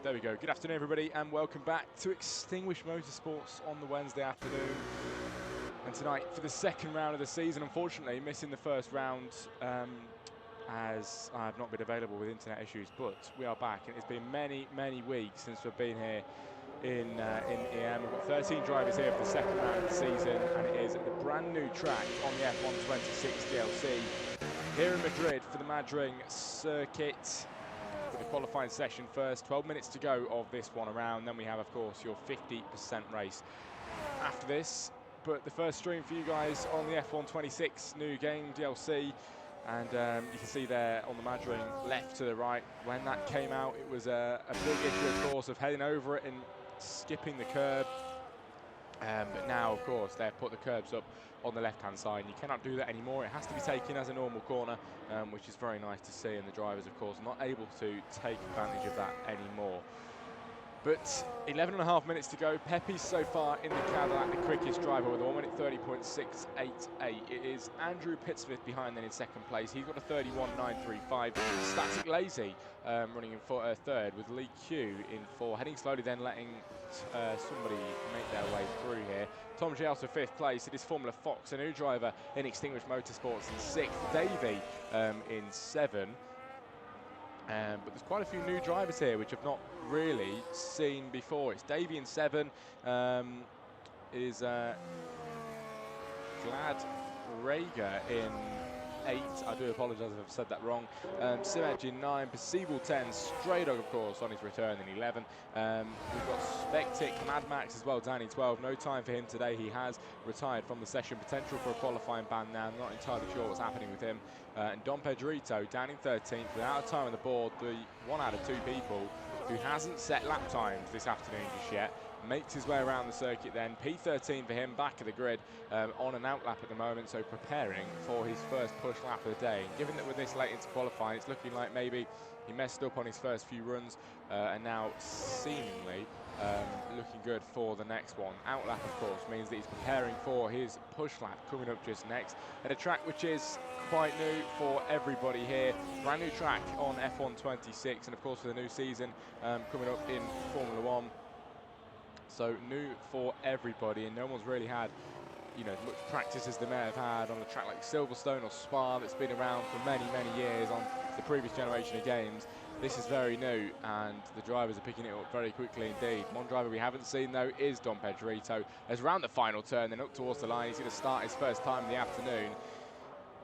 There we go. Good afternoon, everybody, and welcome back to Extinguished Motorsports on the Wednesday afternoon. And tonight, for the second round of the season, unfortunately, missing the first round as I have not been available with internet issues, but we are back, and it's been many, many weeks since we've been here in EM. We've got 13 drivers here for the second round of the season, and it is the brand new track on the F1 26 DLC here in Madrid for the Madrid circuit. For the qualifying session first, 12 minutes to go of this one around. Then we have, of course, your 50% race after this. But the first stream for you guys on the F1 26 new game DLC. And you can see there on the Madrid left to the right, when that came out, it was a big issue, of course, of heading over it and skipping the curb. But now, of course, they've put the curbs up on the left-hand side, and you cannot do that anymore. It has to be taken as a normal corner, which is very nice to see, and the drivers, of course, not able to take advantage of that anymore. But 11.5 minutes to go. Pepe's so far in the Cadillac, the quickest driver with a 1 minute 30.688. It is Andrew Pittsmith behind then in second place. He's got a 31.935. Static Lazy running in third, with Lee Q in fourth. Heading slowly, then letting somebody make their way through here. Tom J also fifth place. It is Formula Fox, a new driver in Extinguished Motorsports, in sixth. Davey in seven. But there's quite a few new drivers here which I've not really seen before. It's Davey in seven. Is Glad Rager in 8. I do apologise if I've said that wrong. Simedge in 9. Perceivable 10. Stray Dog, of course, on his return in 11. We've got Spectic, Mad Max as well down in 12. No time for him today. He has retired from the session. Potential for a qualifying ban now. Not entirely sure what's happening with him. And Dom Pedrito down in 13th without a time on the board. The one out of two people who hasn't set lap times this afternoon just yet. Makes his way around the circuit then. P13 for him, back of the grid, on an out lap at the moment, so preparing for his first push lap of the day. And given that we're this late into qualifying, it's looking like maybe he messed up on his first few runs, and now seemingly looking good for the next one. Out lap, of course, means that he's preparing for his push lap coming up just next. At a track which is quite new for everybody here. Brand new track on F1 26, and of course for the new season coming up in Formula 1. So new for everybody, and no one's really had, you know, much practice as they may have had on a track like Silverstone or Spa that's been around for many, many years on the previous generation of games. This is very new, and the drivers are picking it up very quickly indeed. One driver we haven't seen, though, is Dom Pedrito. As around the final turn, then up towards the line, he's going to start his first time in the afternoon.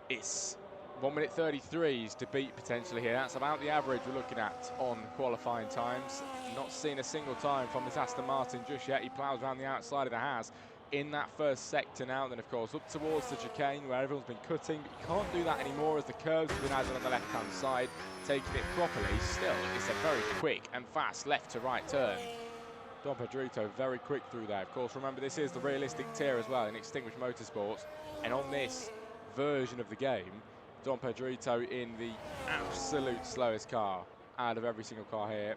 It's 1 minute 33s to beat potentially here. That's about the average we're looking at on qualifying times. Not seen a single time from this Aston Martin just yet. He ploughs around the outside of the Haas in that first sector now. Then, of course, up towards the chicane where everyone's been cutting. But you can't do that anymore as the curves have been added on the left-hand side. Taking it properly. Still, it's a very quick and fast left-to-right turn. Dom Pedrito very quick through there. Of course, remember, this is the realistic tier as well in Extinguished Motorsports. And on this version of the game, Dom Pedrito in the absolute slowest car out of every single car here.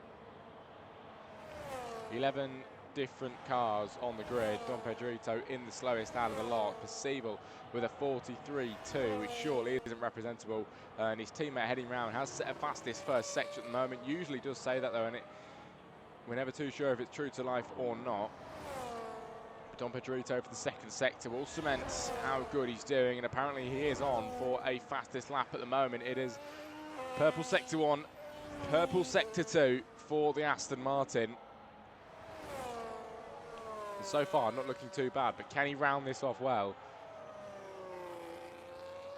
11 different cars on the grid. Dom Pedrito in the slowest out of the lot. Perceivable with a 43.2, which surely isn't representable. And his teammate heading round has set a fastest first section at the moment. Usually does say that though, and we're never too sure if it's true to life or not. Dom Pedrito for the second sector will cement how good he's doing, and apparently he is on for a fastest lap at the moment. It is purple sector 1, purple sector 2 for the Aston Martin. And so far, not looking too bad, but can he round this off well?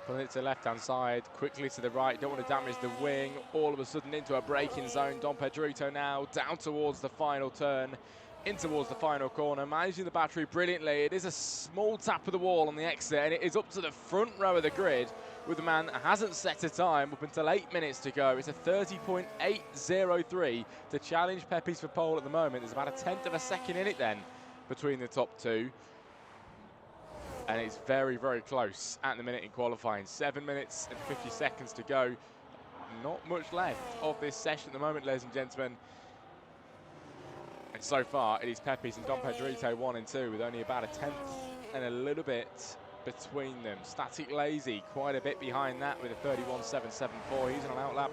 Pulling it to the left-hand side, quickly to the right, don't want to damage the wing. All of a sudden into a braking zone. Dom Pedrito now down towards the final turn, in towards the final corner, managing the battery brilliantly. It is a small tap of the wall on the exit, and it is up to the front row of the grid with the man that hasn't set a time up until 8 minutes to go. It's a 30.803 to challenge Pepe's for pole at the moment. There's about a 1/10 of a second in it then between the top two. And it's very, very close at the minute in qualifying. 7 minutes and 50 seconds to go. Not much left of this session at the moment, ladies and gentlemen. And so far, it is Pepe's and Dom Pedrito 1 and 2 with only about a 1/10 and a little bit between them. Static Lazy quite a bit behind that with a 31.774. He's on an outlap.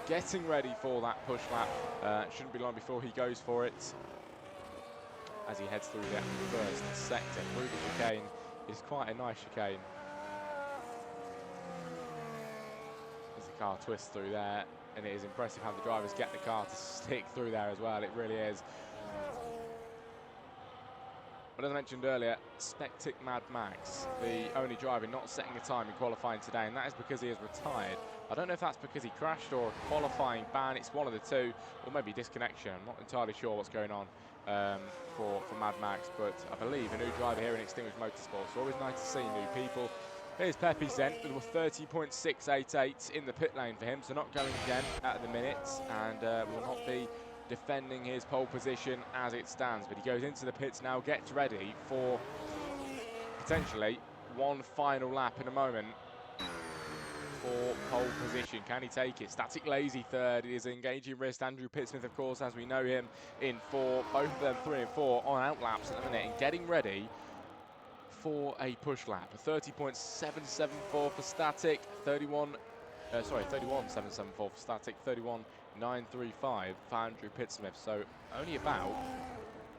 getting ready for that push lap. Shouldn't be long before he goes for it as he heads through that first sector through the chicane. It's quite a nice chicane. As the car twists through there, and it is impressive how the drivers get the car to stick through there as well. It really is. But as I mentioned earlier, Spectic Mad Max, the only driver not setting a time in qualifying today, and that is because he has retired. I don't know if that's because he crashed or a qualifying ban. It's one of the two, or maybe disconnection. I'm not entirely sure what's going on for Mad Max, but I believe a new driver here in Extinguished Motorsports. So always nice to see new people. Here's Pepe Zent with 30.688 in the pit lane for him, so not going again at the minute, and will not be defending his pole position as it stands. But he goes into the pits now, gets ready for potentially one final lap in a moment for pole position. Can he take it? Static Lazy third. It is engaging wrist. Andrew Pittsmith, of course, as we know him, in four. Both of them 3 and 4 on out laps at the minute and getting ready for a push lap. A 30.774 for Static, 31.774 for Static, 31.935 for Andrew Pittsmith. So only about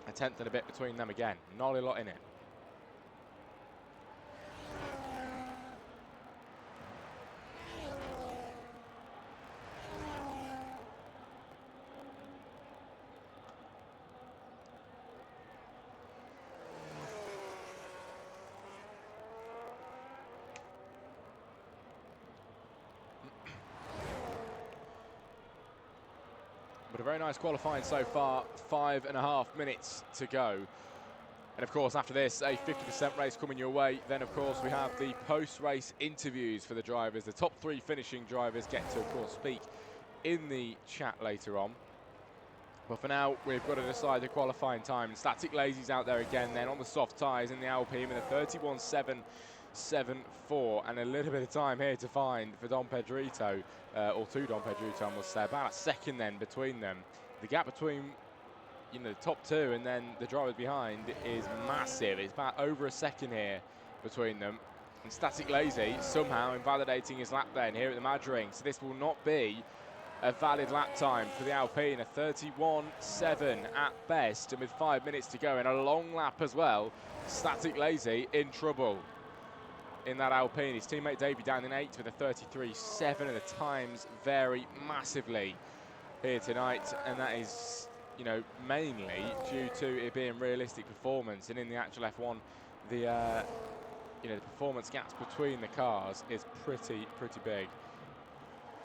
a tenth and a bit between them again. Not a lot in it. But a very nice qualifying so far, 5.5 minutes to go. And of course, after this, a 50% race coming your way. Then, of course, we have the post-race interviews for the drivers. The top 3 finishing drivers get to, of course, speak in the chat later on. But for now, we've got to decide the qualifying time. Static Lazy's out there again then on the soft tyres in the Alpine with a 31.774, and a little bit of time here to find for Dom Pedrito, or to Dom Pedrito, I must say. About a second then between them. The gap between, you know, the top 2 and then the drivers behind is massive. It's about over a second here between them. And Static Lazy somehow invalidating his lap then here at the Madrid. So this will not be a valid lap time for the Alpine, a 31.7 at best, and with 5 minutes to go and a long lap as well. Static Lazy in trouble in that Alpine. His teammate Davey down in 8th with a 33.7, and the times vary massively here tonight, and that is, you know, mainly due to it being realistic performance. And in the actual F1, the you know, the performance gaps between the cars is pretty big,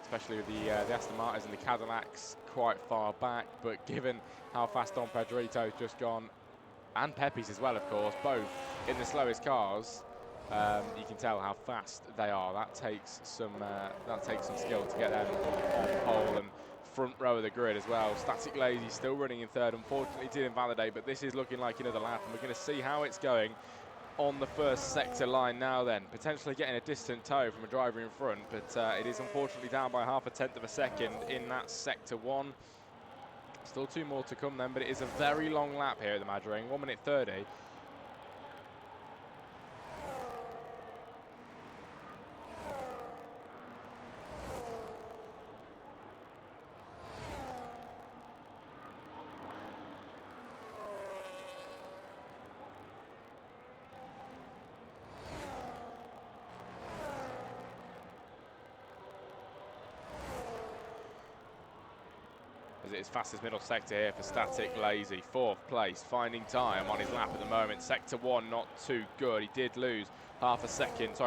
especially with the Aston Martins and the Cadillacs quite far back. But given how fast Dom Pedrito's just gone, and Pepe's as well, of course, both in the slowest cars, you can tell how fast they are. That takes some skill to get them on pole and front row of the grid as well. Static Lazy still running in third. Unfortunately, did invalidate, but this is looking like another lap, and we're going to see how it's going on the first sector line now then. Potentially getting a distant tow from a driver in front, but it is unfortunately down by 0.5 of a second in that sector 1. Still 2 more to come then, but it is a very long lap here at the Madrid, 1 minute 30. As it is fastest middle sector here for Static Lazy. 4th place, finding time on his lap at the moment. Sector 1 not too good. He did lose half a tenth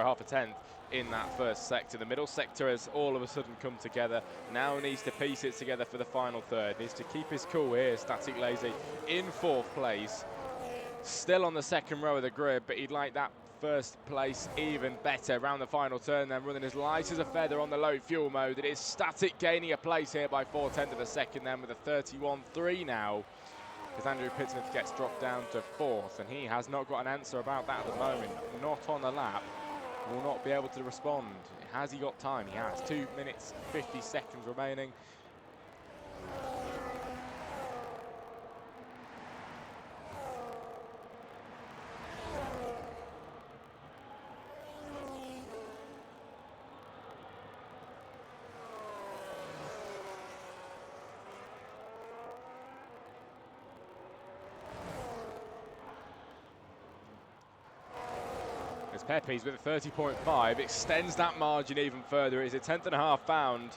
in that first sector. The middle sector has all of a sudden come together. Now needs to piece it together for the final third. Needs to keep his cool here. Static Lazy in 4th place. Still on the second row of the grid, but he'd like that first place even better around the final turn, then running as light as a feather on the low fuel mode. It is Static gaining a place here by 0.4 of a second then with a 31.3 now, as Andrew Pittsmith gets dropped down to 4th, and he has not got an answer about that at the moment. Not on the lap, will not be able to respond. Has he got time? He has. 2 minutes 50 seconds remaining. Pepe's with a 30.5, extends that margin even further. It is a 10th.5 found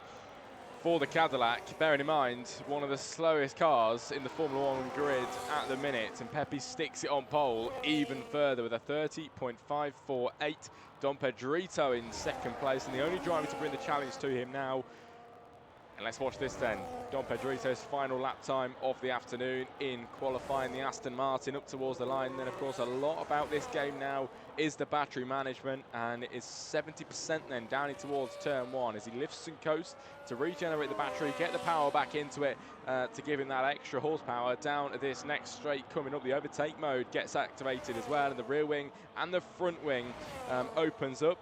for the Cadillac, bearing in mind one of the slowest cars in the Formula 1 grid at the minute, and Pepe sticks it on pole even further with a 30.548. Dom Pedrito in second place, and the only driver to bring the challenge to him now. And let's watch this then. Dom Pedrito's final lap time of the afternoon in qualifying the Aston Martin up towards the line. And then, of course, a lot about this game now is the battery management, and it is 70% then down in towards turn one as he lifts and coasts to regenerate the battery, get the power back into it to give him that extra horsepower down to this next straight coming up. The overtake mode gets activated as well, and the rear wing and the front wing opens up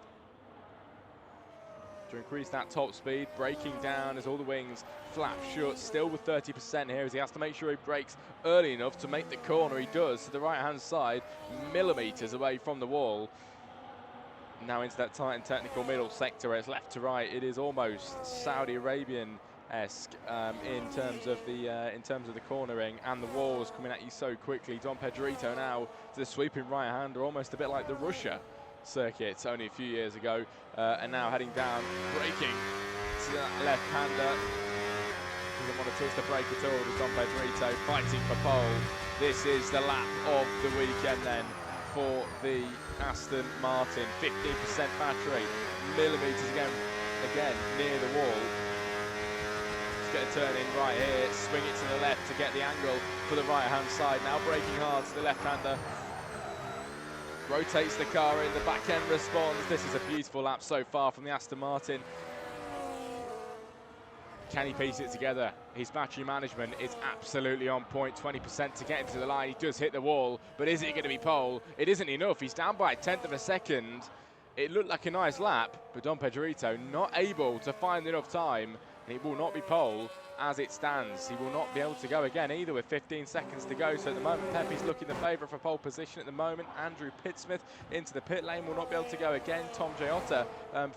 to increase that top speed, braking down as all the wings flap shut, still with 30% here as he has to make sure he brakes early enough to make the corner. He does to the right-hand side, millimetres away from the wall. Now into that tight and technical middle sector where it's left to right. It is almost Saudi Arabian-esque in terms of the cornering, and the walls coming at you so quickly. Dom Pedrito now to the sweeping right-hander, almost a bit like the Russia circuit only a few years ago, and now heading down, braking to that left-hander. Doesn't want to touch the brake at all. There's Dom Pedrito fighting for pole. This is the lap of the weekend then for the Aston Martin. 15% battery, millimetres again near the wall. Just get a turn in right here, swing it to the left to get the angle for the right-hand side. Now braking hard to the left-hander. Rotates the car in, the back end responds. This is a beautiful lap so far from the Aston Martin. Can he piece it together? His battery management is absolutely on point. 20% to get him to the line. He does hit the wall, but is it going to be pole? It isn't enough. He's down by a 10th of a second. It looked like a nice lap, but Dom Pedrito not able to find enough time, and it will not be pole as it stands. He will not be able to go again either with 15 seconds to go. So at the moment, Pepe's looking the favourite for pole position at the moment. Andrew Pittsmith into the pit lane will not be able to go again. Tom Giotta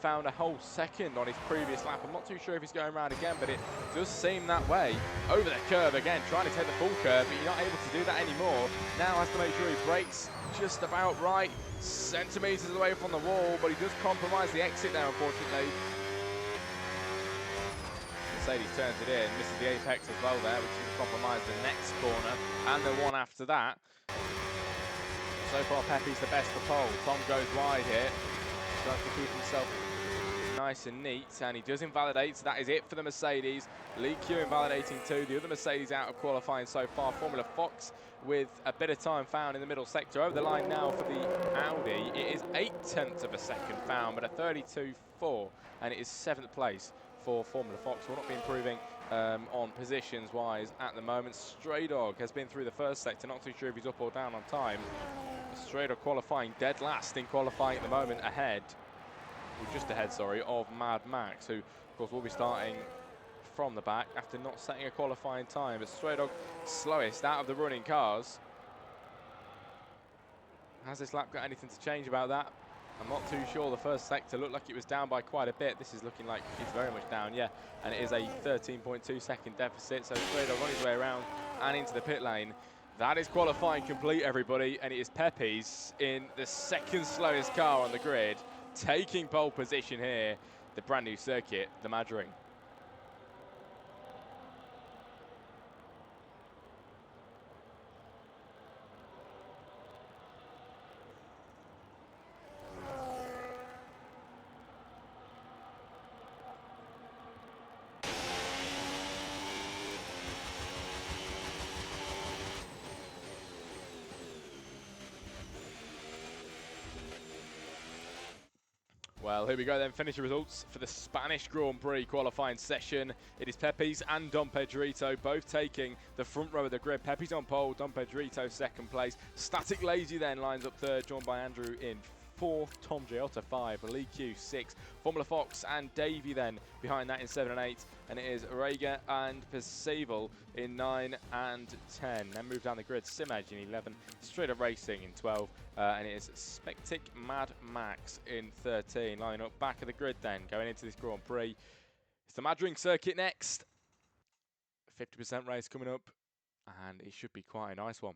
found a whole second on his previous lap. I'm not too sure if he's going around again, but it does seem that way. Over the curve again, trying to take the full curve, but you're not able to do that anymore. Now has to make sure he brakes just about right, centimetres away from the wall, but he does compromise the exit there, unfortunately. Mercedes turns it in, misses the apex as well there, which will compromise the next corner and the one after that. So far, Pepe's the best for pole. Tom goes wide here, tries to keep himself nice and neat, and he does invalidate, so that is it for the Mercedes. Lee Q invalidating too. The other Mercedes out of qualifying so far. Formula Fox with a bit of time found in the middle sector. Over the line now for the Audi. It is 0.8 of a second found, but a 32.4, and it is 7th place for Formula Fox. Will not be improving on positions-wise at the moment. Stray Dog has been through the first sector. Not too sure if he's up or down on time. Stray Dog qualifying dead last in qualifying at the moment, ahead. Just ahead, sorry, of Mad Max, who, of course, will be starting from the back after not setting a qualifying time. But Stray Dog, slowest out of the running cars. Has this lap got anything to change about that? I'm not too sure. The first sector looked like it was down by quite a bit. This is looking like it's very much down, yeah. And it is a 13.2 second deficit. So Stray Dog on his way around and into the pit lane. That is qualifying complete, everybody. And it is Pepe's in the second slowest car on the grid, taking pole position here, the brand new circuit, the Madrid. Well, here we go then, finish the results for the Spanish Grand Prix qualifying session. It is Pepe's and Dom Pedrito both taking the front row of the grid. Pepe's on pole, Dom Pedrito second place. Static Lazy then lines up third, joined by Andrew in fourth, Tom Giotta 5, Lee Q 6, Formula Fox and Davey then behind that in 7 and 8, and it is Rega and Percival in 9 and 10. Then move down the grid, Simage in 11, Straight Up Racing in 12, and it is Spectic Mad Max in 13. Lining up back of the grid then, going into this Grand Prix. It's the Madrid circuit next. 50% race coming up, and it should be quite a nice one.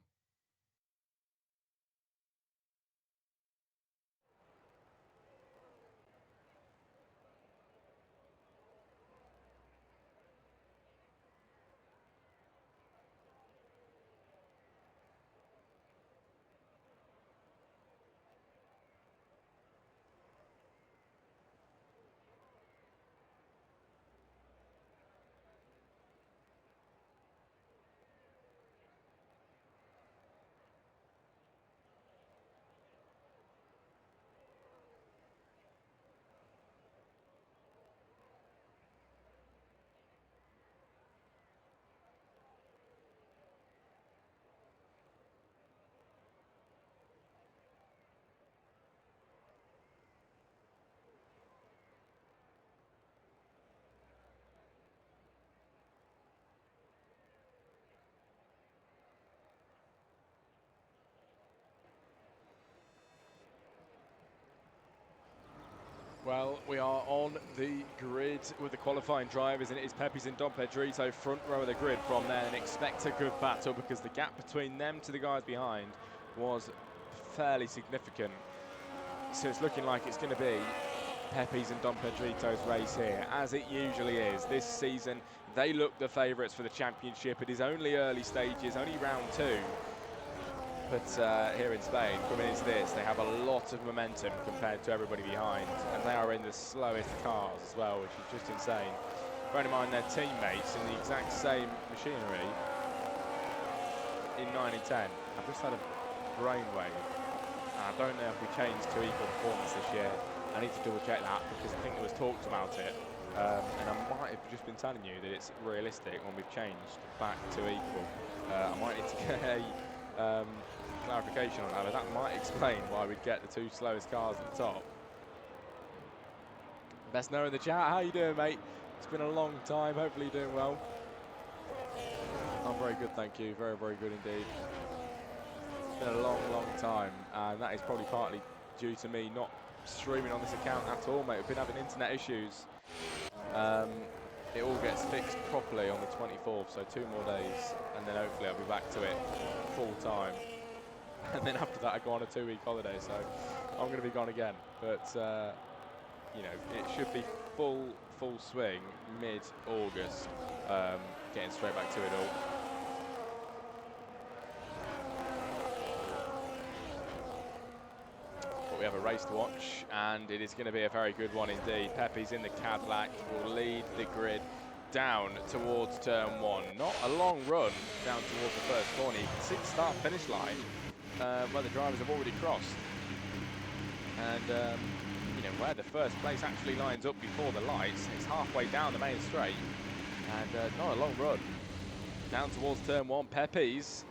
Well, we are on the grid with the qualifying drivers, and it is Pepe's and Dom Pedrito front row of the grid from there, and expect a good battle because the gap between them to the guys behind was fairly significant. So it's looking like it's going to be Pepe's and Dom Pedrito's race here, as it usually is. This season, they look the favourites for the championship. It is only early stages, only round 2. But here in Spain, coming into this, they have a lot of momentum compared to everybody behind, and they are in the slowest cars as well, which is just insane. Bearing in mind their teammates in the exact same machinery in 9 and 10. I've just had a brainwave. I don't know if we changed to equal performance this year. I need to double check that because I think there was talks about it. And I might have just been telling you that it's realistic when we've changed back to equal. I might need to get a clarification on that, but that might explain why we'd get the 2 slowest cars at the top. Best know in the chat, how you doing, mate? It's been a long time, hopefully you're doing well. I'm very good, thank you, very, very good indeed. It's been a long, long time, and that is probably partly due to me not streaming on this account at all, mate. We've been having internet issues. It all gets fixed properly on the 24th, so 2 more days, and then hopefully I'll be back to it full time. And then after that I go on a 2-week holiday, so I'm going to be gone again. But you know, it should be full swing mid-August, getting straight back to it all. But we have a race to watch, and it is going to be a very good one indeed. Pepe's in the Cadillac, will lead the grid down towards turn 1. Not a long run down towards the first corner. You can see the start-finish line where the drivers have already crossed. And you know, where the first place actually lines up before the lights, it's halfway down the main straight. And not a long run. Down towards turn 1, Pepe's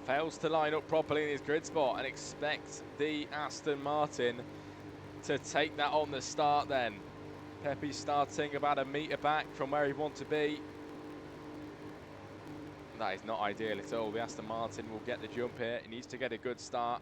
fails to line up properly in his grid spot, and expect the Aston Martin to take that on the start then. Pepe's starting about a metre back from where he wants to be. That is not ideal at all. The Aston Martin will get the jump here. He needs to get a good start.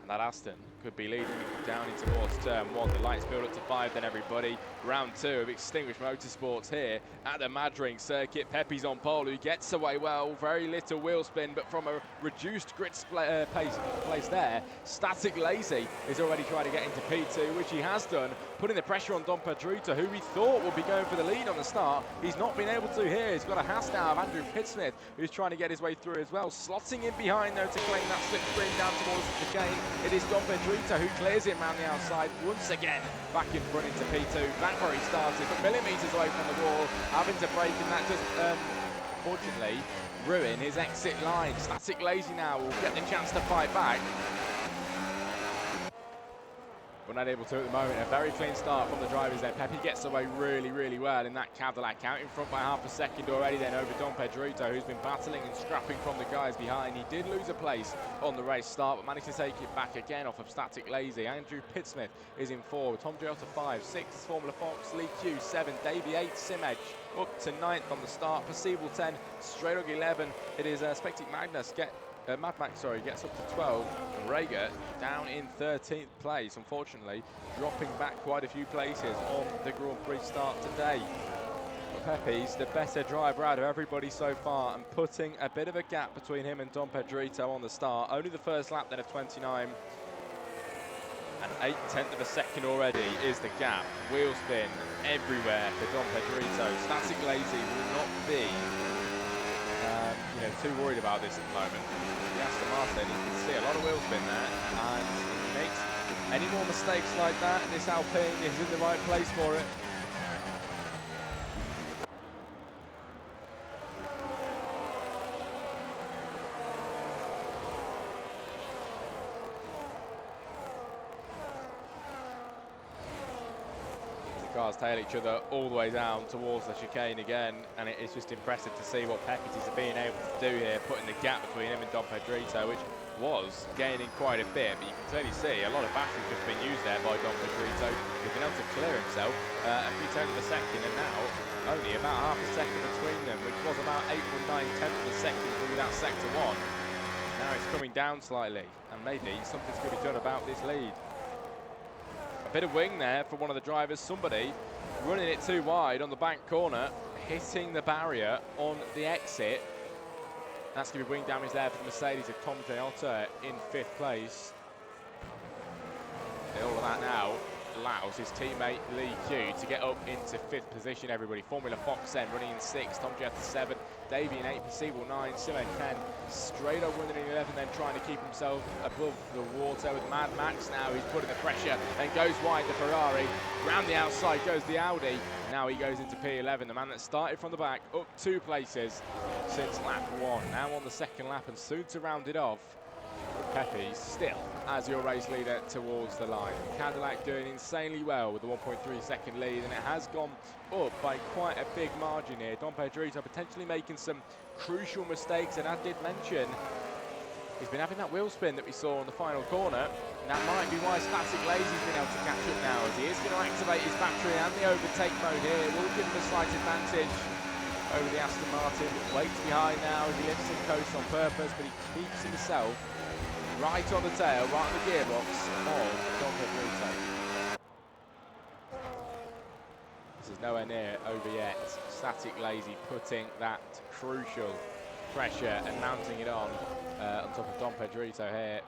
And that Aston could be leading down into towards turn 1. The lights build up to 5 then, everybody. Round 2 of Extinguished Motorsports here at the Madrid circuit. Pepe's on pole, who gets away well. Very little wheel spin, but from a reduced grid place there. Static Lazy is already trying to get into P2, which he has done, putting the pressure on Dom Pedrito, who we thought would be going for the lead on the start. He's not been able to here. He's got a hass now of Andrew Pittsmith, who's trying to get his way through as well. Slotting in behind, though, to claim that slipstream down towards the chicane. It is Dom Pedrito who clears him around the outside once again, back in front into P2. Back where he started, but millimetres away from the wall, having to brake, and that does, fortunately, ruin his exit line. Static Lazy now will get the chance to fight back, but not able to at the moment. A very clean start from the drivers there. Pepe gets away really, really well in that Cadillac, out in front by half a second already then over Dom Pedrito, who's been battling and scrapping from the guys behind. He did lose a place on the race start, but managed to take it back again off of Static Lazy. Andrew Pittsmith is in 4, Tom Giota 5, 6 Formula Fox, Lee Q 7, Davey 8, Sim Edge up to 9th on the start, Perceivable 10, Stray Dog 11. It is Spectic Magnus Mad Max, sorry, gets up to 12. And Rager down in 13th place, unfortunately, dropping back quite a few places on the Grand Prix start today. But Pepe's the better driver out of everybody so far, and putting a bit of a gap between him and Dom Pedrito on the start. Only the first lap then of 29. And 1/8 of a second already is the gap. Wheel spin everywhere for Dom Pedrito. Static Lazy will not be you know, too worried about this at the moment. The Aston Martin, you can see a lot of wheel spin there, and if he makes any more mistakes like that, this Alpine is in the right place for it. Cars tail each other all the way down towards the chicane again, and it is just impressive to see what Pepe's is being able to do here, putting the gap between him and Dom Pedrito, which was gaining quite a bit, but you can clearly see a lot of battery just being used there by Dom Pedrito. He's been able to clear himself a few tenths of a second, and now only about half a second between them, which was about 8 or 9 tenths of a second through that sector 1. Now it's coming down slightly, and maybe something's going to be done about this lead. bit of wing there for one of the drivers. Somebody running it too wide on the back corner, hitting the barrier on the exit. That's going to be wing damage there for the Mercedes of Tom Giotto in 5th place. All of that now allows his teammate Lee Q to get up into 5th position, everybody. Formula Fox then running in 6th, Tom Giotto 7, Davey in 8th, Perceivable 9, Simo 10, straight up running in 11, then trying to keep himself above the water with Mad Max now. He's putting the pressure, then goes wide the Ferrari, round the outside goes the Audi. Now he goes into P11, the man that started from the back, up 2 places since lap 1. Now on the 2nd lap and soon to round it off. Pepe still as your race leader towards the line. Cadillac doing insanely well with the 1.3 second lead, and it has gone up by quite a big margin here. Dom Pedrito potentially making some crucial mistakes, and I did mention he's been having that wheel spin that we saw on the final corner. And that might be why Static Lazy's been able to catch up now, as he is going to activate his battery and the overtake mode here. Will give him a slight advantage over the Aston Martin. Waits behind now as he lifts in coast on purpose, but he keeps himself right on the tail, right on the gearbox of Dom Pedrito. This is nowhere near over yet. Static Lazy putting that crucial pressure and mounting it on top of Dom Pedrito here.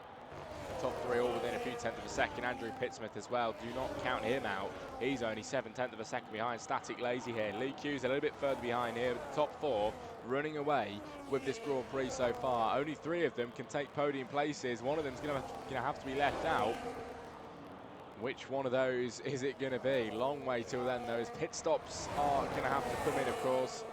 The top 3 all within a few tenths of a second. Andrew Pittsmith as well. Do not count him out. He's only 7/10 of a second behind Static Lazy here. Lee Q's a little bit further behind here, with the top 4 running away with this Grand Prix so far. Only 3 of them can take podium places. One of them's going to have to be left out. Which one of those is it going to be? Long way till then, those pit stops are going to have to come in, of course.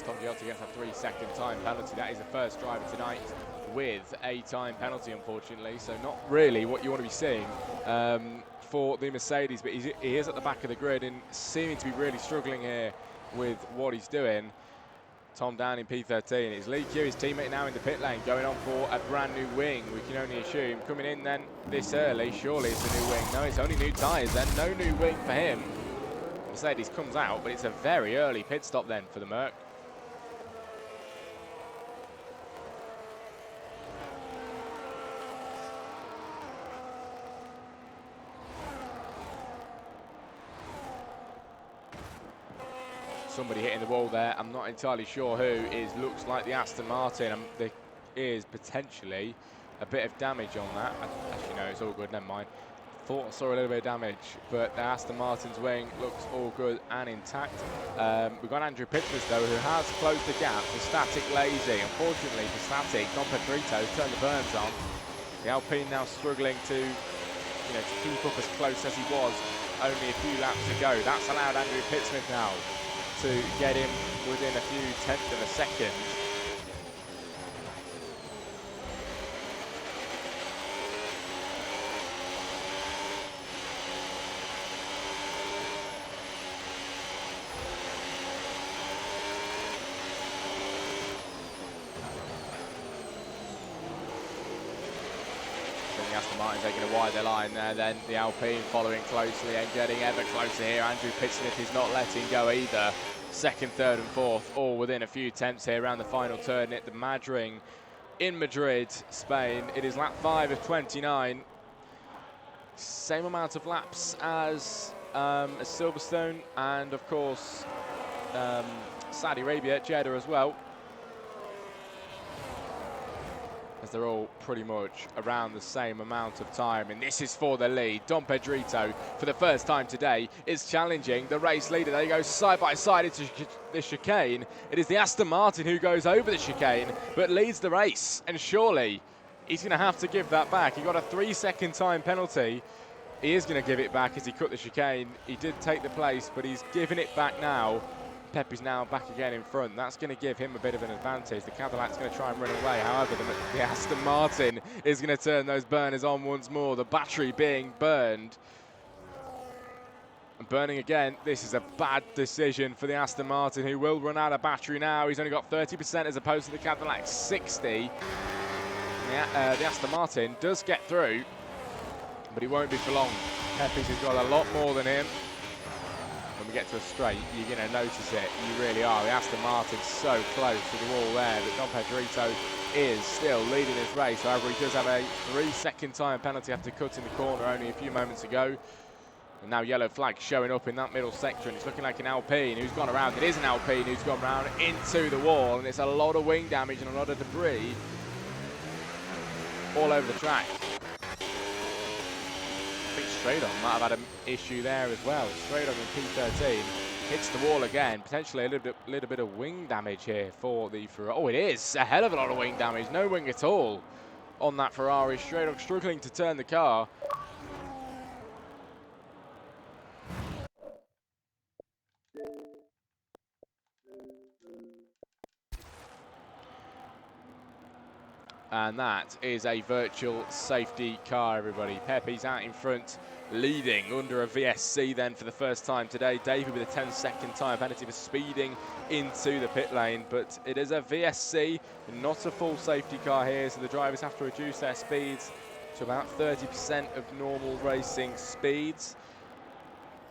Tom Giotto gets a 3-second time penalty. That is the first driver tonight with a time penalty, unfortunately. So not really what you want to be seeing for the Mercedes, but he is at the back of the grid and seeming to be really struggling here with what he's doing. Tom down in P13. It's Lee Q, his teammate, now in the pit lane, going on for a brand new wing. We can only assume coming in then this early, surely it's a new wing. No, it's only new tyres then. No new wing for him. Mercedes comes out, but it's a very early pit stop then for the Merc. Somebody hitting the wall there. I'm not entirely sure who. Looks like the Aston Martin. There is potentially a bit of damage on that. Actually, no, it's all good. Never mind. Thought I saw a little bit of damage, but the Aston Martin's wing looks all good and intact. We've got Andrew Pittsmith, though, who has closed the gap for Static Lazy. Unfortunately for Static, Dom Pedrito turned the burns on. The Alpine now struggling to keep up as close as he was only a few laps to go. That's allowed Andrew Pittsmith now to get him within a few tenths of a second. The Aston Martin taking a wider line there, then the Alpine following closely and getting ever closer here. Andrew Pittsmith is not letting go either. 2nd, 3rd and 4th, all within a few tenths here around the final turn at the Madrid in Madrid, Spain. It is lap 5 of 29. Same amount of laps as Silverstone and, of course, Saudi Arabia, Jeddah as well. As they're all pretty much around the same amount of time. And this is for the lead. Dom Pedrito, for the first time today, is challenging the race leader. They go side by side into the chicane. It is the Aston Martin who goes over the chicane, but leads the race. And surely he's going to have to give that back. He got a 3-second time penalty. He is going to give it back as he cut the chicane. He did take the place, but he's giving it back now. Pepe's now back again in front. That's going to give him a bit of an advantage. The Cadillac's going to try and run away. However, the Aston Martin is going to turn those burners on once more. The battery being burned. burning again. This is a bad decision for the Aston Martin, who will run out of battery now. He's only got 30% as opposed to the Cadillac 60. Yeah, the Aston Martin does get through, but he won't be for long. Pepe's has got a lot more than him. When we get to a straight, you're going to notice it. You really are. The Aston Martin's so close to the wall there that Dom Pedrito is still leading this race. However, he does have a 3-second time penalty after cutting the corner only a few moments ago. And now yellow flag showing up in that middle sector, and it's looking like an Alpine who's gone around. It is an Alpine who's gone around into the wall, and it's a lot of wing damage and a lot of debris all over the track. I think Stradon might have had an issue there as well. Stradon in P13 hits the wall again. Potentially a little bit of wing damage here for the Ferrari. Oh, it is a hell of a lot of wing damage. No wing at all on that Ferrari. Stradon struggling to turn the car. And that is a virtual safety car, everybody. Pepe's out in front, leading under a VSC then for the first time today. David with a 10-second time penalty for speeding into the pit lane, but it is a VSC, not a full safety car here, so the drivers have to reduce their speeds to about 30% of normal racing speeds.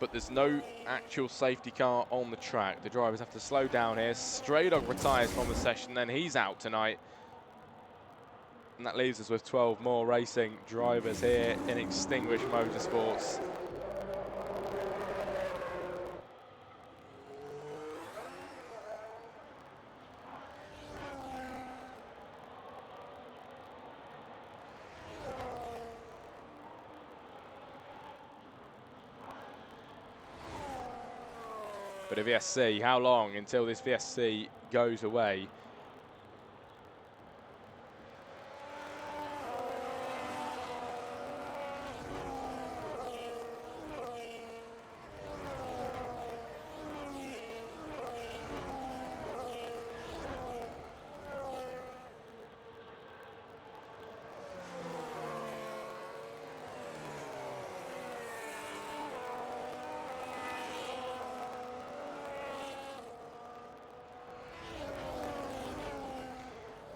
But there's no actual safety car on the track. The drivers have to slow down here. Stray Dog retires from the session, then he's out tonight. And that leaves us with 12 more racing drivers here in Extinguished Motorsports. But a VSC, how long until this VSC goes away?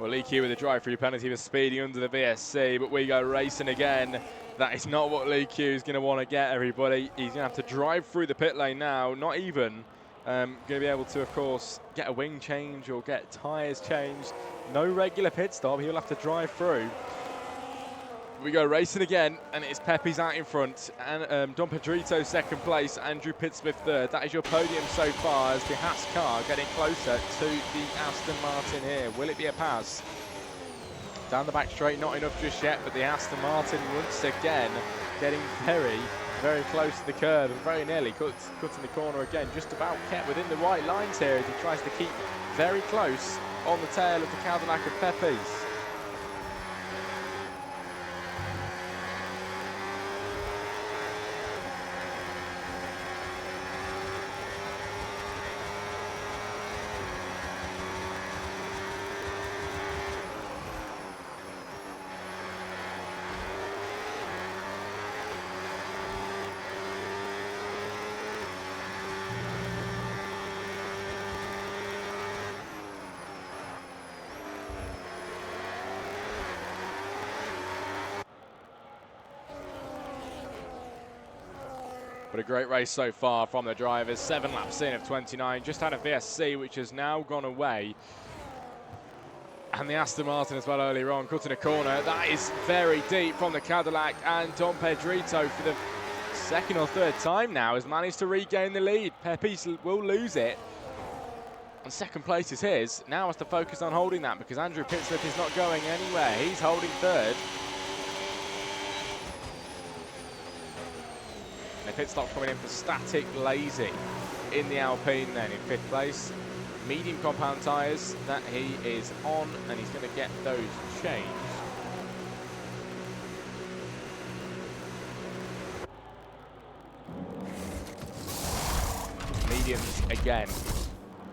Well, Lee with a drive-through penalty for speeding under the VSC, but we go racing again. That is not what Lee is going to want to get, everybody. He's going to have to drive through the pit lane now, not even going to be able to, of course, get a wing change or get tyres changed. No regular pit stop, he'll have to drive through. We go racing again, and it's Pepe's out in front, and Dom Pedrito second place, Andrew Pittsmith third. That is your podium so far as the Haas car getting closer to the Aston Martin here. Will it be a pass? Down the back straight, not enough just yet, but the Aston Martin once again getting very close to the curb and very nearly cutting the corner again. Just about kept within the white lines here as he tries to keep very close on the tail of the Cadillac of Pepe's. But a great race so far from the drivers. 7 laps in of 29. Just had a VSC, which has now gone away. And the Aston Martin as well earlier on, cutting a corner. That is very deep from the Cadillac. And Dom Pedrito, for the second or third time now, has managed to regain the lead. Pepe will lose it. And second place is his. Now has to focus on holding that because Andrew Pittsmith is not going anywhere. He's holding third. And a pit stop coming in for Static Lazy in the Alpine then in 5th place. Medium compound tyres that he is on, and he's going to get those changed. Mediums again,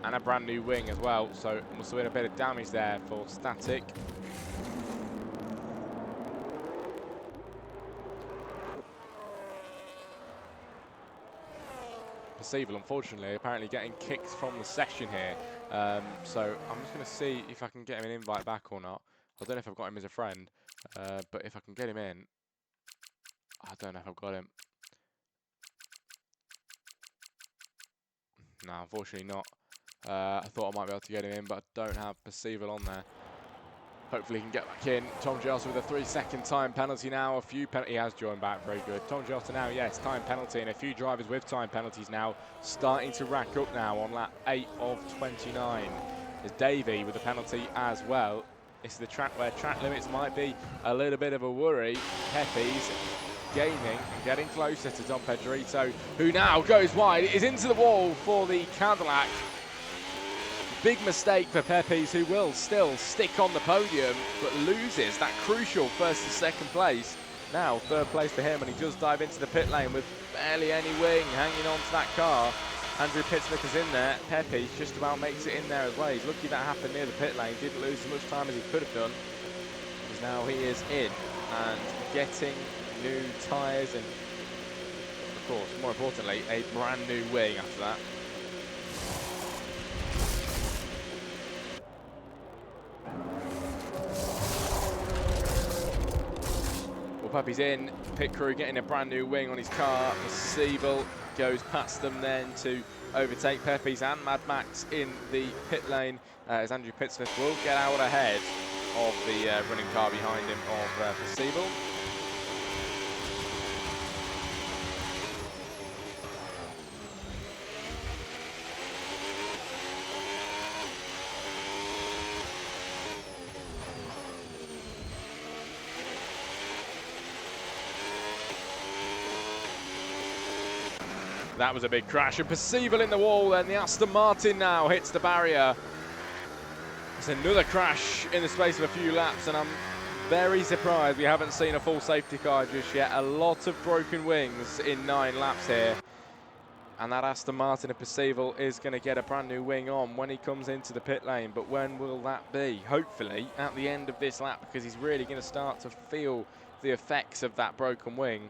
and a brand new wing as well, so must have been a bit of damage there for Static. Percival, unfortunately, apparently getting kicked from the session here. So I'm just going to see if I can get him an invite back or not. I don't know if I've got him as a friend, but if I can get him in, I don't know if I've got him. No, unfortunately not. I thought I might be able to get him in, but I don't have Percival on there. Hopefully he can get back in. Tom Gielsa with a 3-second time penalty now. He has joined back, very good. Tom Gielsa now, yes, time penalty, and a few drivers with time penalties now starting to rack up now on lap 8 of 29. There's Davey with a penalty as well. This is the track where track limits might be a little bit of a worry. Pepe's gaining and getting closer to Dom Pedrito, who now goes wide. It is into the wall for the Cadillac. Big mistake for Pepes, who will still stick on the podium, but loses that crucial first and second place. Now, third place for him, and he does dive into the pit lane with barely any wing hanging on to that car. Andrew Pittsmith is in there. Pepes just about makes it in there as well. He's lucky that happened near the pit lane. Didn't lose as much time as he could have done, because now he is in and getting new tyres and, of course, more importantly, a brand new wing after that. Puppy's in, pit crew getting a brand new wing on his car. Percival goes past them then to overtake Pepes and Mad Max in the pit lane, as Andrew Pittsmith will get out ahead of the running car behind him of Percival. That was a big crash, and Percival in the wall, then the Aston Martin now hits the barrier. It's another crash in the space of a few laps, and I'm very surprised we haven't seen a full safety car just yet. A lot of broken wings in 9 laps here. And that Aston Martin of Percival is going to get a brand new wing on when he comes into the pit lane. But when will that be? Hopefully at the end of this lap, because he's really going to start to feel the effects of that broken wing.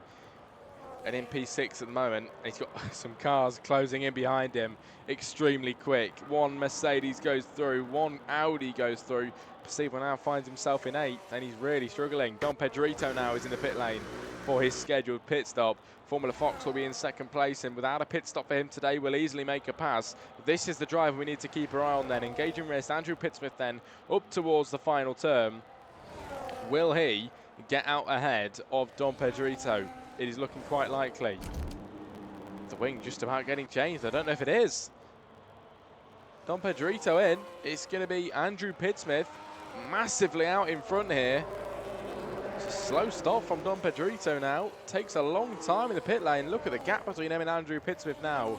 And in P6 at the moment, he's got some cars closing in behind him extremely quick. One Mercedes goes through, one Audi goes through. Percival now finds himself in 8th, and he's really struggling. Dom Pedrito now is in the pit lane for his scheduled pit stop. Formula Fox will be in 2nd place, and without a pit stop for him today, will easily make a pass. This is the driver we need to keep our eye on then. Engaging race, Andrew Pittsmith then up towards the final turn. Will he get out ahead of Dom Pedrito? It is looking quite likely. The wing just about getting changed. I don't know if it is. Dom Pedrito in. It's going to be Andrew Pittsmith massively out in front here. It's a slow stop from Dom Pedrito now. Takes a long time in the pit lane. Look at the gap between him and Andrew Pittsmith now.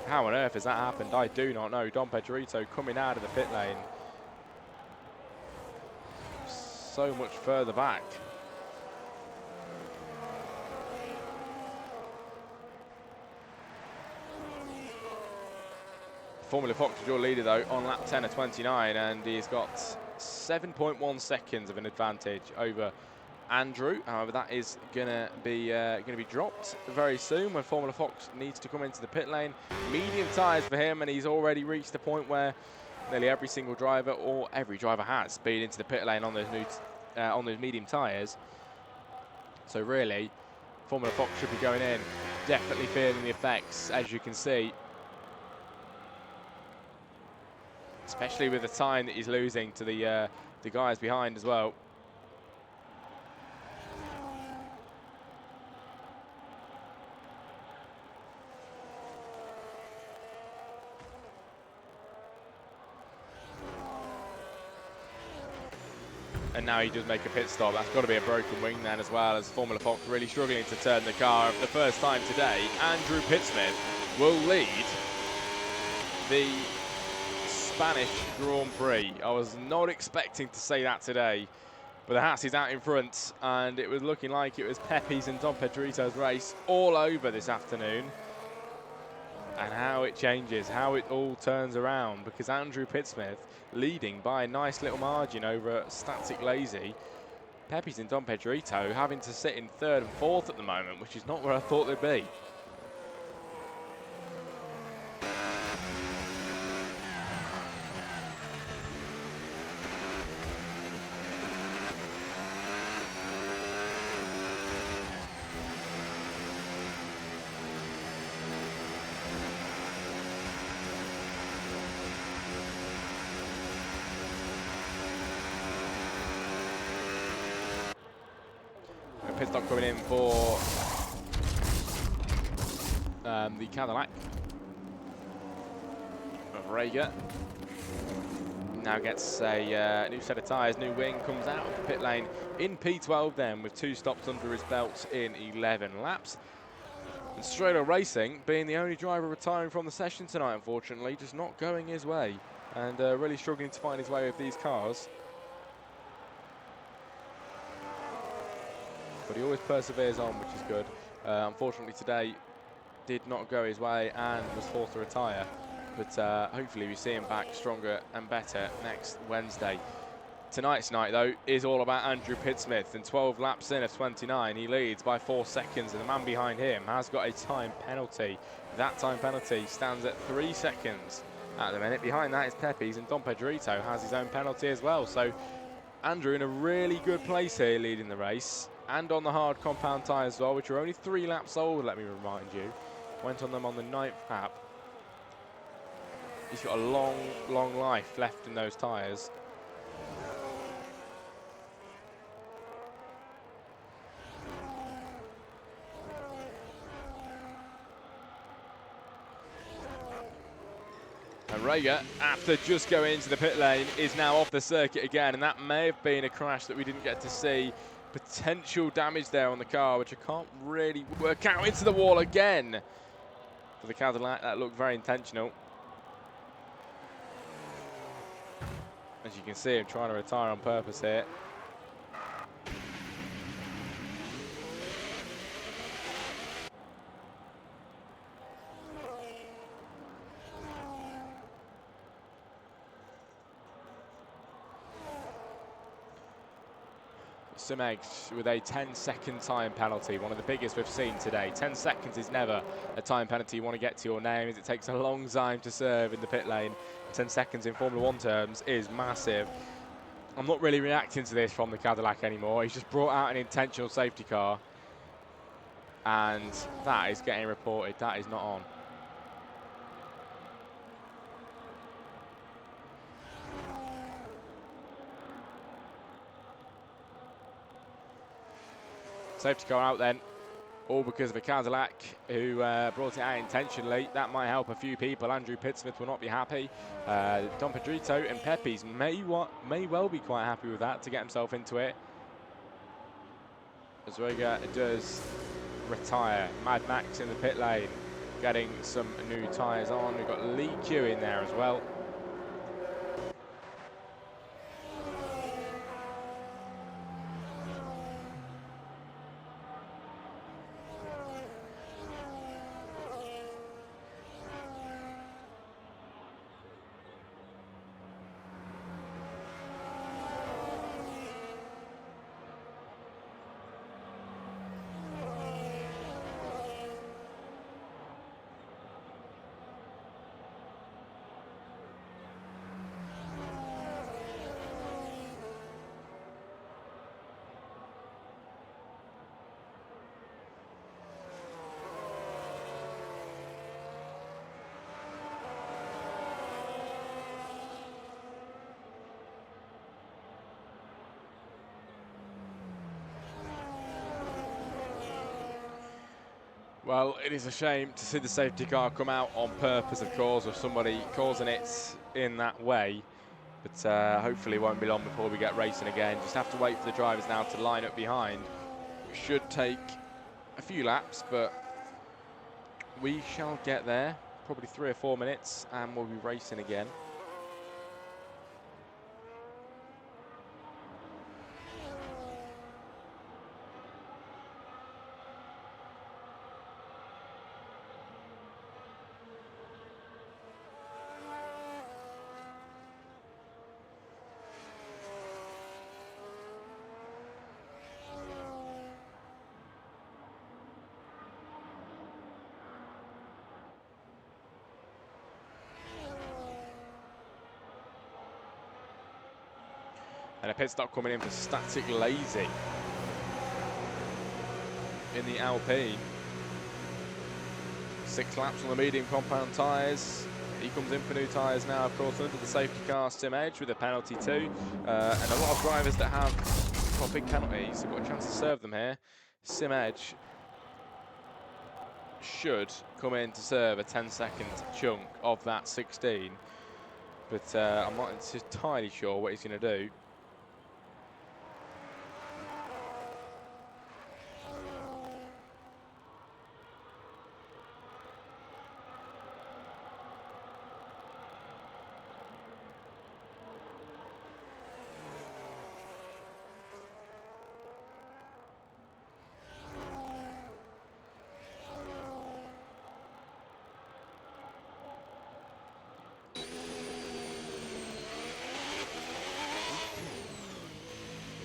How on earth has that happened? I do not know. Dom Pedrito coming out of the pit lane so much further back. Formula Fox is your leader though on lap 10 of 29, and he's got 7.1 seconds of an advantage over Andrew. However, that is gonna be dropped very soon when Formula Fox needs to come into the pit lane. Medium tyres for him, and he's already reached the point where nearly every single driver, or every driver, has been into the pit lane on those medium tyres. So really, Formula Fox should be going in, definitely feeling the effects, as you can see. Especially with the time that he's losing to the guys behind as well. And now he does make a pit stop. That's got to be a broken wing then as well, as Formula Fox really struggling to turn the car for the first time today. Andrew Pittsmith will lead the Spanish Grand Prix. I was not expecting to say that today, but the Haas is out in front, and it was looking like it was Pepes and Dom Pedrito's race all over this afternoon. And how it changes, how it all turns around, because Andrew Pittsmith leading by a nice little margin over Static Lazy. Pepe's and Dom Pedrito having to sit in third and fourth at the moment, which is not where I thought they'd be. Pit stop coming in for the Cadillac of Rager. Now gets a new set of tyres, new wing, comes out of the pit lane in P12 then with 2 stops under his belt in 11 laps. And Strado Racing, being the only driver retiring from the session tonight, unfortunately, just not going his way and really struggling to find his way with these cars. But he always perseveres on, which is good. Unfortunately today did not go his way and was forced to retire. But hopefully we see him back stronger and better next Wednesday. Tonight's night, though, is all about Andrew Pittsmith. And 12 laps in of 29, he leads by 4 seconds. And the man behind him has got a time penalty. That time penalty stands at 3 seconds at the minute. Behind that is Pepe's, and Dom Pedrito has his own penalty as well. So Andrew in a really good place here leading the race. And on the hard compound tyres as well, which are only 3 laps old, let me remind you. Went on them on the 9th lap. He's got a long, long life left in those tyres. And Rager, after just going into the pit lane, is now off the circuit again, and that may have been a crash that we didn't get to see. Potential damage there on the car, which I can't really work out. Into the wall again for the Cadillac. That looked very intentional. As you can see, him trying to retire on purpose here. Simegs with a 10-second time penalty, one of the biggest we've seen today. 10 seconds is never a time penalty you want to get to your name, as it takes a long time to serve in the pit lane. 10 seconds in Formula 1 terms is massive. I'm not really reacting to this from the Cadillac anymore. He's just brought out an intentional safety car, and that is getting reported. That is not on. Safety car out then, all because of a Cadillac who brought it out intentionally. That might help a few people. Andrew Pittsmith will not be happy. Dom Pedrito and Pepe's may well be quite happy with that to get himself into it. As Rager does retire. Mad Max in the pit lane, getting some new tyres on. We've got Lee Q in there as well. Well, it is a shame to see the safety car come out on purpose, of course, with somebody causing it in that way. But hopefully it won't be long before we get racing again. Just have to wait for the drivers now to line up behind. It should take a few laps, but we shall get there. Probably 3 or 4 minutes, and we'll be racing again. And a pit stop coming in for Static Lazy in the Alpine. 6 laps on the medium compound tyres. He comes in for new tyres now, of course, under the safety car, Sim Edge, with a penalty too. And a lot of drivers that have got big penalties have got a chance to serve them here. Sim Edge should come in to serve a 10-second chunk of that 16. But I'm not entirely sure what he's going to do.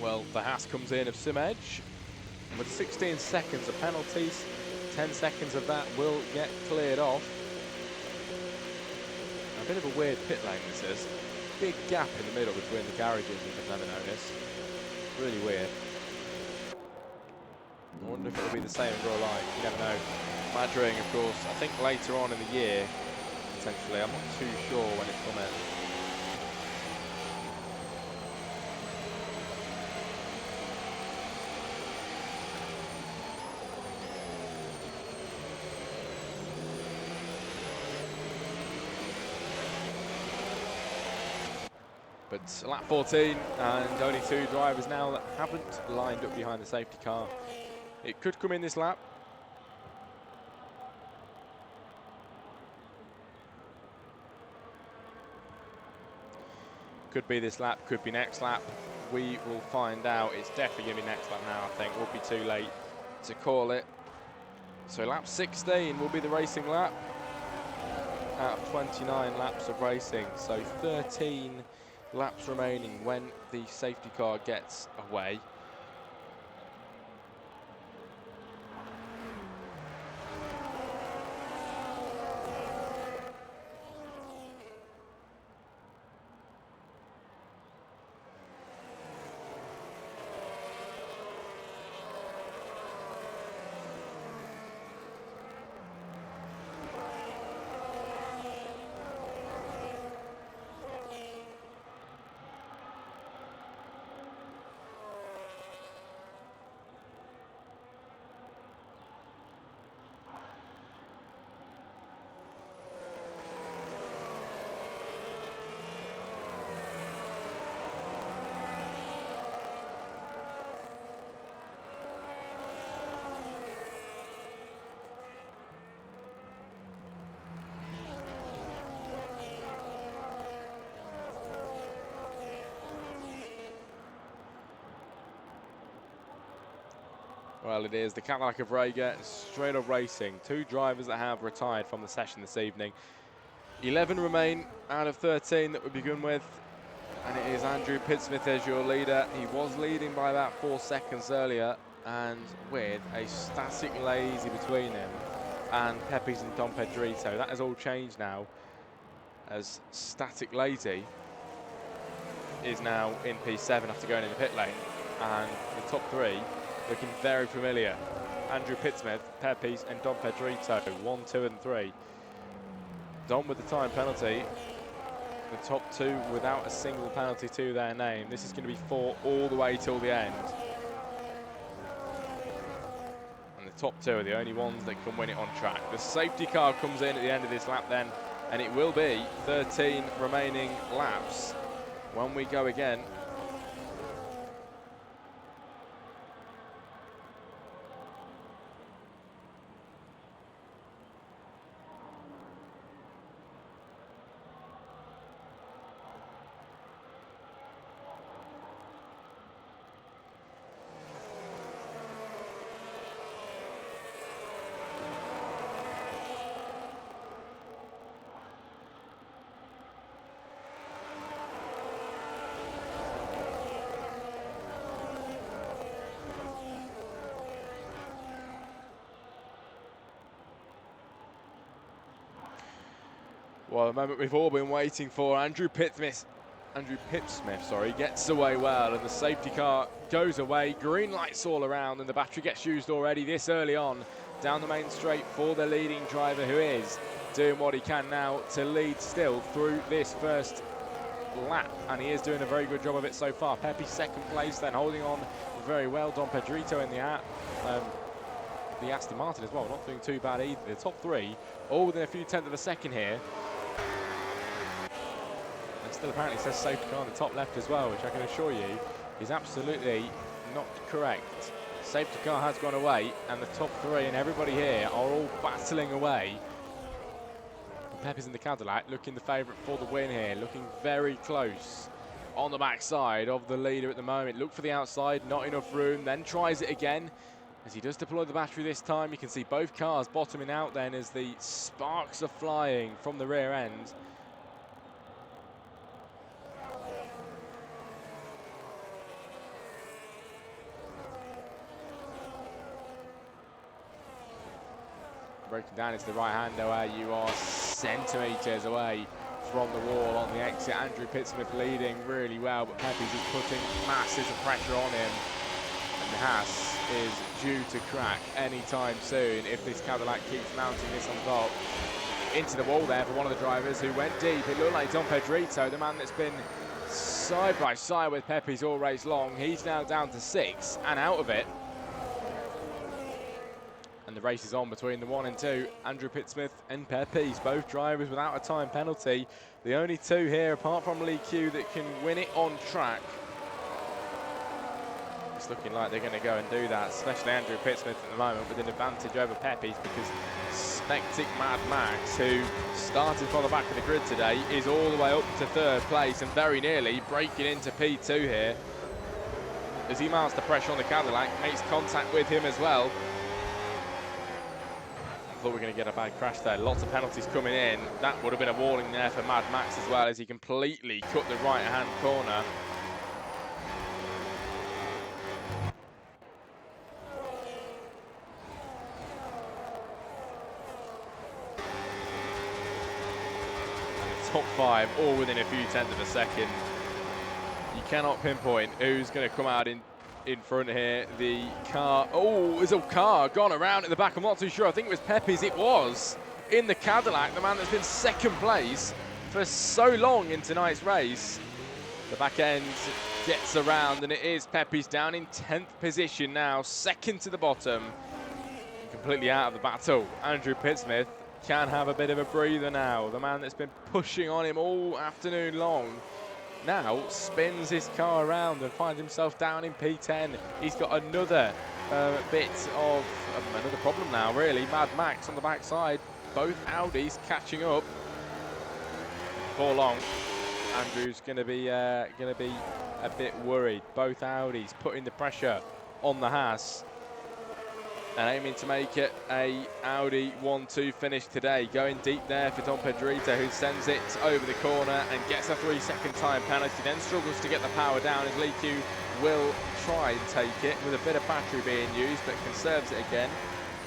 Well, the Haas comes in of Sim Edge. With 16 seconds of penalties, 10 seconds of that will get cleared off. A bit of a weird pit lane this is. Big gap in the middle between the garages, if I've never noticed. Really weird. I wonder if it'll be the same in real life. You never know. Madrid, of course, I think later on in the year, potentially. I'm not too sure when it's coming. But lap 14, and only 2 drivers now that haven't lined up behind the safety car. It could come in this lap. Could be this lap, could be next lap. We will find out. It's definitely going to be next lap now, I think. It will be too late to call it. So lap 16 will be the racing lap out of 29 laps of racing. So 13 laps remaining when the safety car gets away. Well, it is the Cadillac of Rager, straight up racing. 2 drivers that have retired from the session this evening. 11 remain out of 13 that we begin with. And it is Andrew Pittsmith as your leader. He was leading by about 4 seconds earlier, and with a Static Lazy between him and Pepes and Dom Pedrito. That has all changed now, as Static Lazy is now in P7 after going in the pit lane. And the top 3 looking very familiar. Andrew Pittsmith, Pepes and Dom Pedrito, 1, 2 and 3. Dom with the time penalty. The top 2 without a single penalty to their name. This is going to be 4 all the way till the end. And the top 2 are the only ones that can win it on track. The safety car comes in at the end of this lap then, and it will be 13 remaining laps when we go again. Well, the moment we've all been waiting for. Andrew Pittsmith Andrew Pipsmith, sorry, gets away well, and the safety car goes away. Green lights all around, and the battery gets used already this early on down the main straight for the leading driver, who is doing what he can now to lead still through this first lap, and he is doing a very good job of it so far. Pepe second place, then holding on very well. Dom Pedrito in the Aston Martin as well, not doing too bad either. The top three, all within a few tenths of a second here. And still apparently says safety car on the top left as well, which I can assure you is absolutely not correct. Safety car has gone away, and the top three and everybody here are all battling away. Pepe's in the Cadillac, looking the favourite for the win here, looking very close on the backside of the leader at the moment. Look for the outside, not enough room, then tries it again. As he does deploy the battery this time, you can see both cars bottoming out then as the sparks are flying from the rear end. Breaking down into the right hander where you are centimetres away from the wall on the exit. Andrew Pitsmith leading really well, but Pepe's is putting masses of pressure on him. And the Haas is due to crack anytime soon if this Cadillac keeps mounting this on top. Into the wall there for one of the drivers who went deep. It looked like Dom Pedrito, the man that's been side by side with Pepe's all race long. He's now down to 6 and out of it. And the race is on between the 1 and 2, Andrew Pitsmith and Pepe's, both drivers without a time penalty. The only two here, apart from Lee Q, that can win it on track. It's looking like they're going to go and do that, especially Andrew Pitsmith at the moment with an advantage over Pepe's, because Spectic Mad Max, who started from the back of the grid today, is all the way up to 3rd place and very nearly breaking into P2 here. As he mounts the pressure on the Cadillac, makes contact with him as well. Thought we were going to get a bad crash there. Lots of penalties coming in. That would have been a warning there for Mad Max as well, as he completely cut the right-hand corner. And the top 5 all within a few tenths of a second. You cannot pinpoint who's going to come out in front here. The car, oh, there's a car gone around at the back. I'm not too sure. I think it was Pepe's. It was in the Cadillac, the man that's been 2nd place for so long in tonight's race. The back end gets around, and it is Pepe's down in 10th position now, 2nd to the bottom, completely out of the battle. Andrew Pitsmith can have a bit of a breather now. The man that's been pushing on him all afternoon long now spins his car around and finds himself down in P10. He's got another bit of another problem now, really. Mad Max on the backside, both Audis catching up. Before long, Andrew's going to be a bit worried. Both Audis putting the pressure on the Haas and aiming to make it a Audi 1-2 finish today. Going deep there for Dom Pedrito, who sends it over the corner and gets a 3-second time penalty, then struggles to get the power down as Lee Q will try and take it with a bit of battery being used, but conserves it again.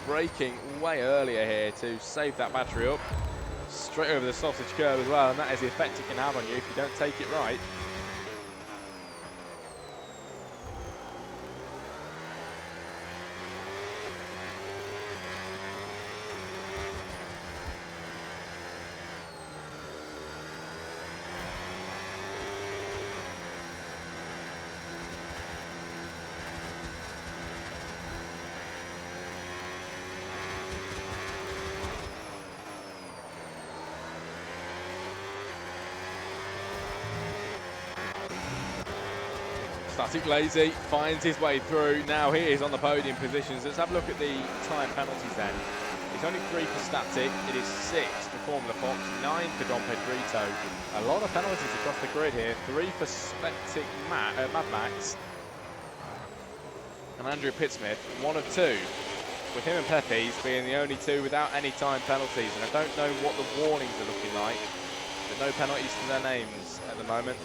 Braking way earlier here to save that battery up. Straight over the sausage curve as well, and that is the effect it can have on you if you don't take it right. Static Lazy finds his way through. Now he is on the podium positions. Let's have a look at the time penalties then. It's only 3 for Static. It is 6 for Formula Fox, 9 for Dom Pedrito. A lot of penalties across the grid here. 3 for Spectic Mad Max. And Andrew Pitsmith, 1 of 2. With him and Pepe's being the only 2 without any time penalties. And I don't know what the warnings are looking like. But no penalties to their names at the moment.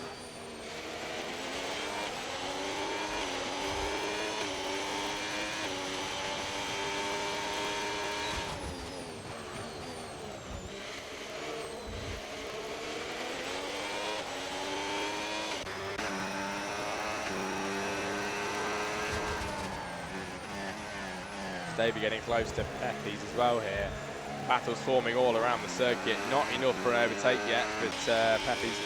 Davey getting close to Pepe's as well here. Battles forming all around the circuit. Not enough for an overtake yet, but Pepe's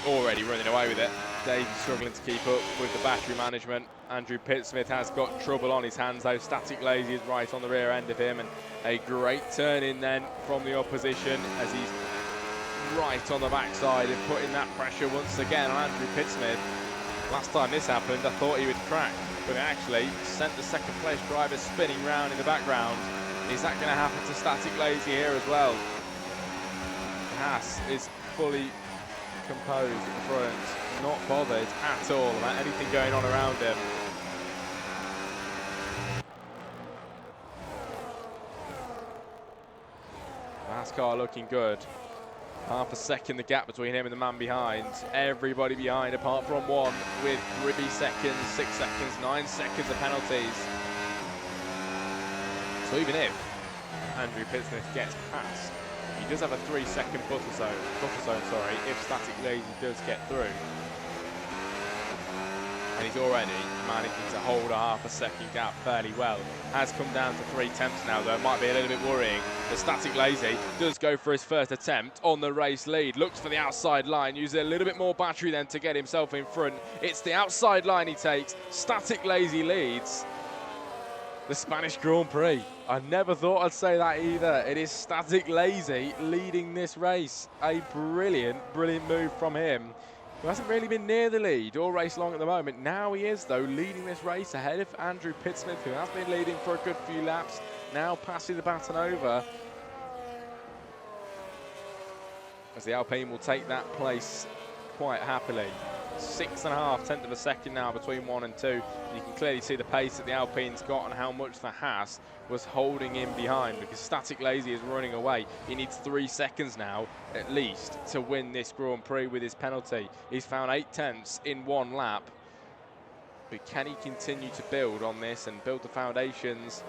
already running away with it. Davey struggling to keep up with the battery management. Andrew Pittsmith has got trouble on his hands though. Static Lazy is right on the rear end of him, and a great turn in then from the opposition as he's right on the backside and putting that pressure once again on Andrew Pittsmith. Last time this happened, I thought he would crack, but it actually sent the second place driver spinning round in the background. Is that going to happen to Static Lazy here as well? Haas is fully composed at the front, not bothered at all about anything going on around him. NASCAR looking good. Half a second the gap between him and the man behind. Everybody behind apart from one with 3 seconds, 6 seconds, 9 seconds of penalties. So even if Andrew Pittsmith gets past, he does have a 3-second buffer zone, if Static Lazy does get through. And he's already managing to hold a half a second gap fairly well. Has come down to 3 attempts now though, it might be a little bit worrying. The Static Lazy does go for his first attempt on the race lead. Looks for the outside line, uses a little bit more battery then to get himself in front. It's the outside line he takes. Static Lazy leads the Spanish Grand Prix. I never thought I'd say that either. It is Static Lazy leading this race. A brilliant, brilliant move from him, who hasn't really been near the lead all race long at the moment. Now he is, though, leading this race ahead of Andrew Pittsmith, who has been leading for a good few laps, now passing the baton over. As the Alpine will take that place quite happily. 6.5 tenths of a second now between 1 and 2. You can clearly see the pace that the Alpine's got and how much the Haas was holding him behind, because Static Lazy is running away. He needs 3 seconds now, at least, to win this Grand Prix with his penalty. He's found 8 tenths in 1 lap. But can he continue to build on this and build the foundations?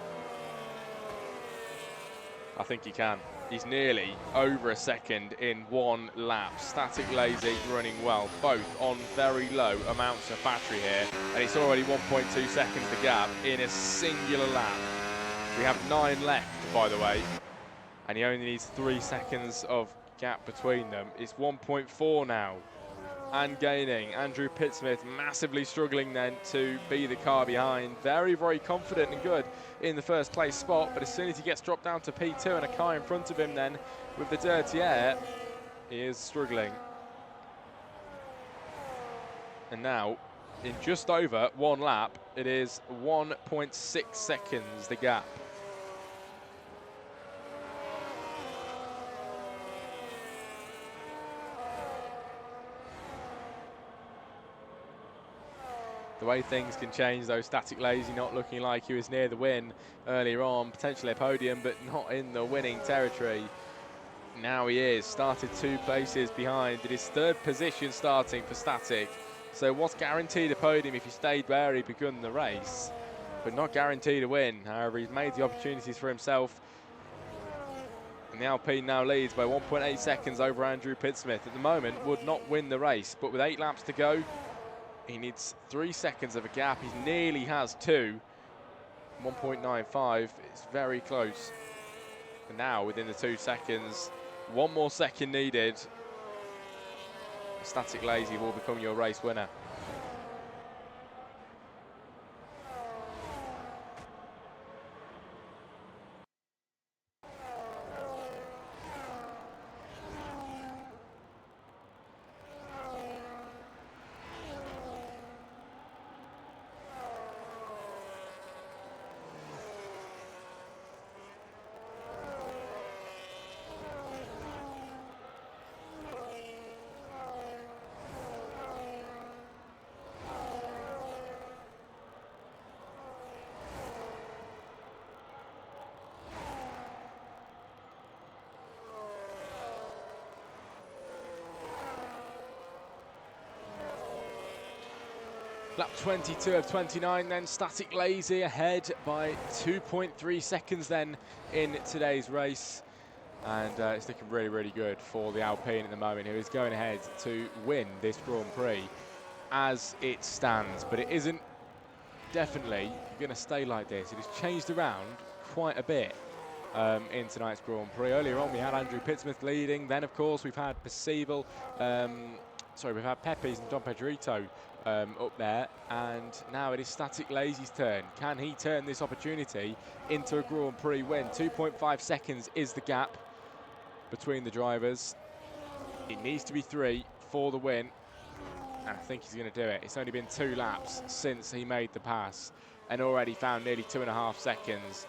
I think he can. He's nearly over a second in 1 lap. Static Lazy running well, both on very low amounts of battery here. And it's already 1.2 seconds the gap in a singular lap. We have 9 left, by the way. And he only needs 3 seconds of gap between them. It's 1.4 now. And gaining. Andrew Pittsmith massively struggling then to be the car behind. Very, very confident and good in the first place spot, but as soon as he gets dropped down to P2 and a car in front of him then with the dirty air, he is struggling. And now, in just over 1 lap, it is 1.6 seconds the gap. The way things can change though, Static Lazy not looking like he was near the win earlier on, potentially a podium, but not in the winning territory. Now he is, started 2 places behind. It is 3rd position starting for Static. So was guaranteed a podium if he stayed where he begun the race, but not guaranteed a win. However, he's made the opportunities for himself. And the Alpine now leads by 1.8 seconds over Andrew Pittsmith. At the moment, would not win the race, but with 8 laps to go, he needs 3 seconds of a gap. He nearly has 2. 1.95. It's very close. And now, within the 2 seconds, 1 more second needed. Static Lazy will become your race winner. Lap 22 of 29 then, Static Lazy ahead by 2.3 seconds then in today's race. And it's looking really, really good for the Alpine at the moment, who is going ahead to win this Grand Prix as it stands. But it isn't definitely going to stay like this. It has changed around quite a bit in tonight's Grand Prix. Earlier on, we had Andrew Pittsmith leading. Then, of course, we've had Percival, we've had Pepes and Don Pedrito up there. And now it is Static Lazy's turn. Can he turn this opportunity into a Grand Prix win? 2.5 seconds is the gap between the drivers. It needs to be 3 for the win. And I think he's going to do it. It's only been 2 laps since he made the pass and already found nearly 2.5 seconds.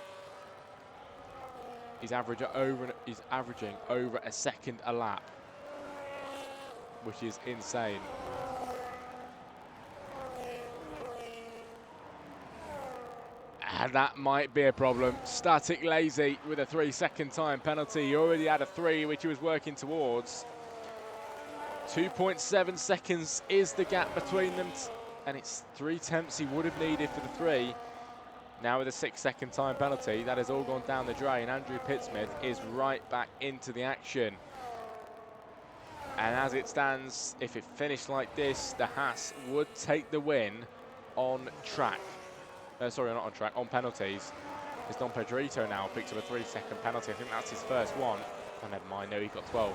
He's averaging over a second a lap, which is insane. And that might be a problem. Static Lazy with a 3-second time penalty. He already had a 3, which he was working towards. 2.7 seconds is the gap between them, and it's 3 tenths he would have needed for the 3. Now with a 6-second time penalty, that has all gone down the drain. Andrew Pittsmith is right back into the action. And as it stands, if it finished like this, the Haas would take the win on track. Sorry, not on track, on penalties. As Don Pedrito now picks up a 3-second penalty. I think that's his first one. Oh, never mind, no, he got 12.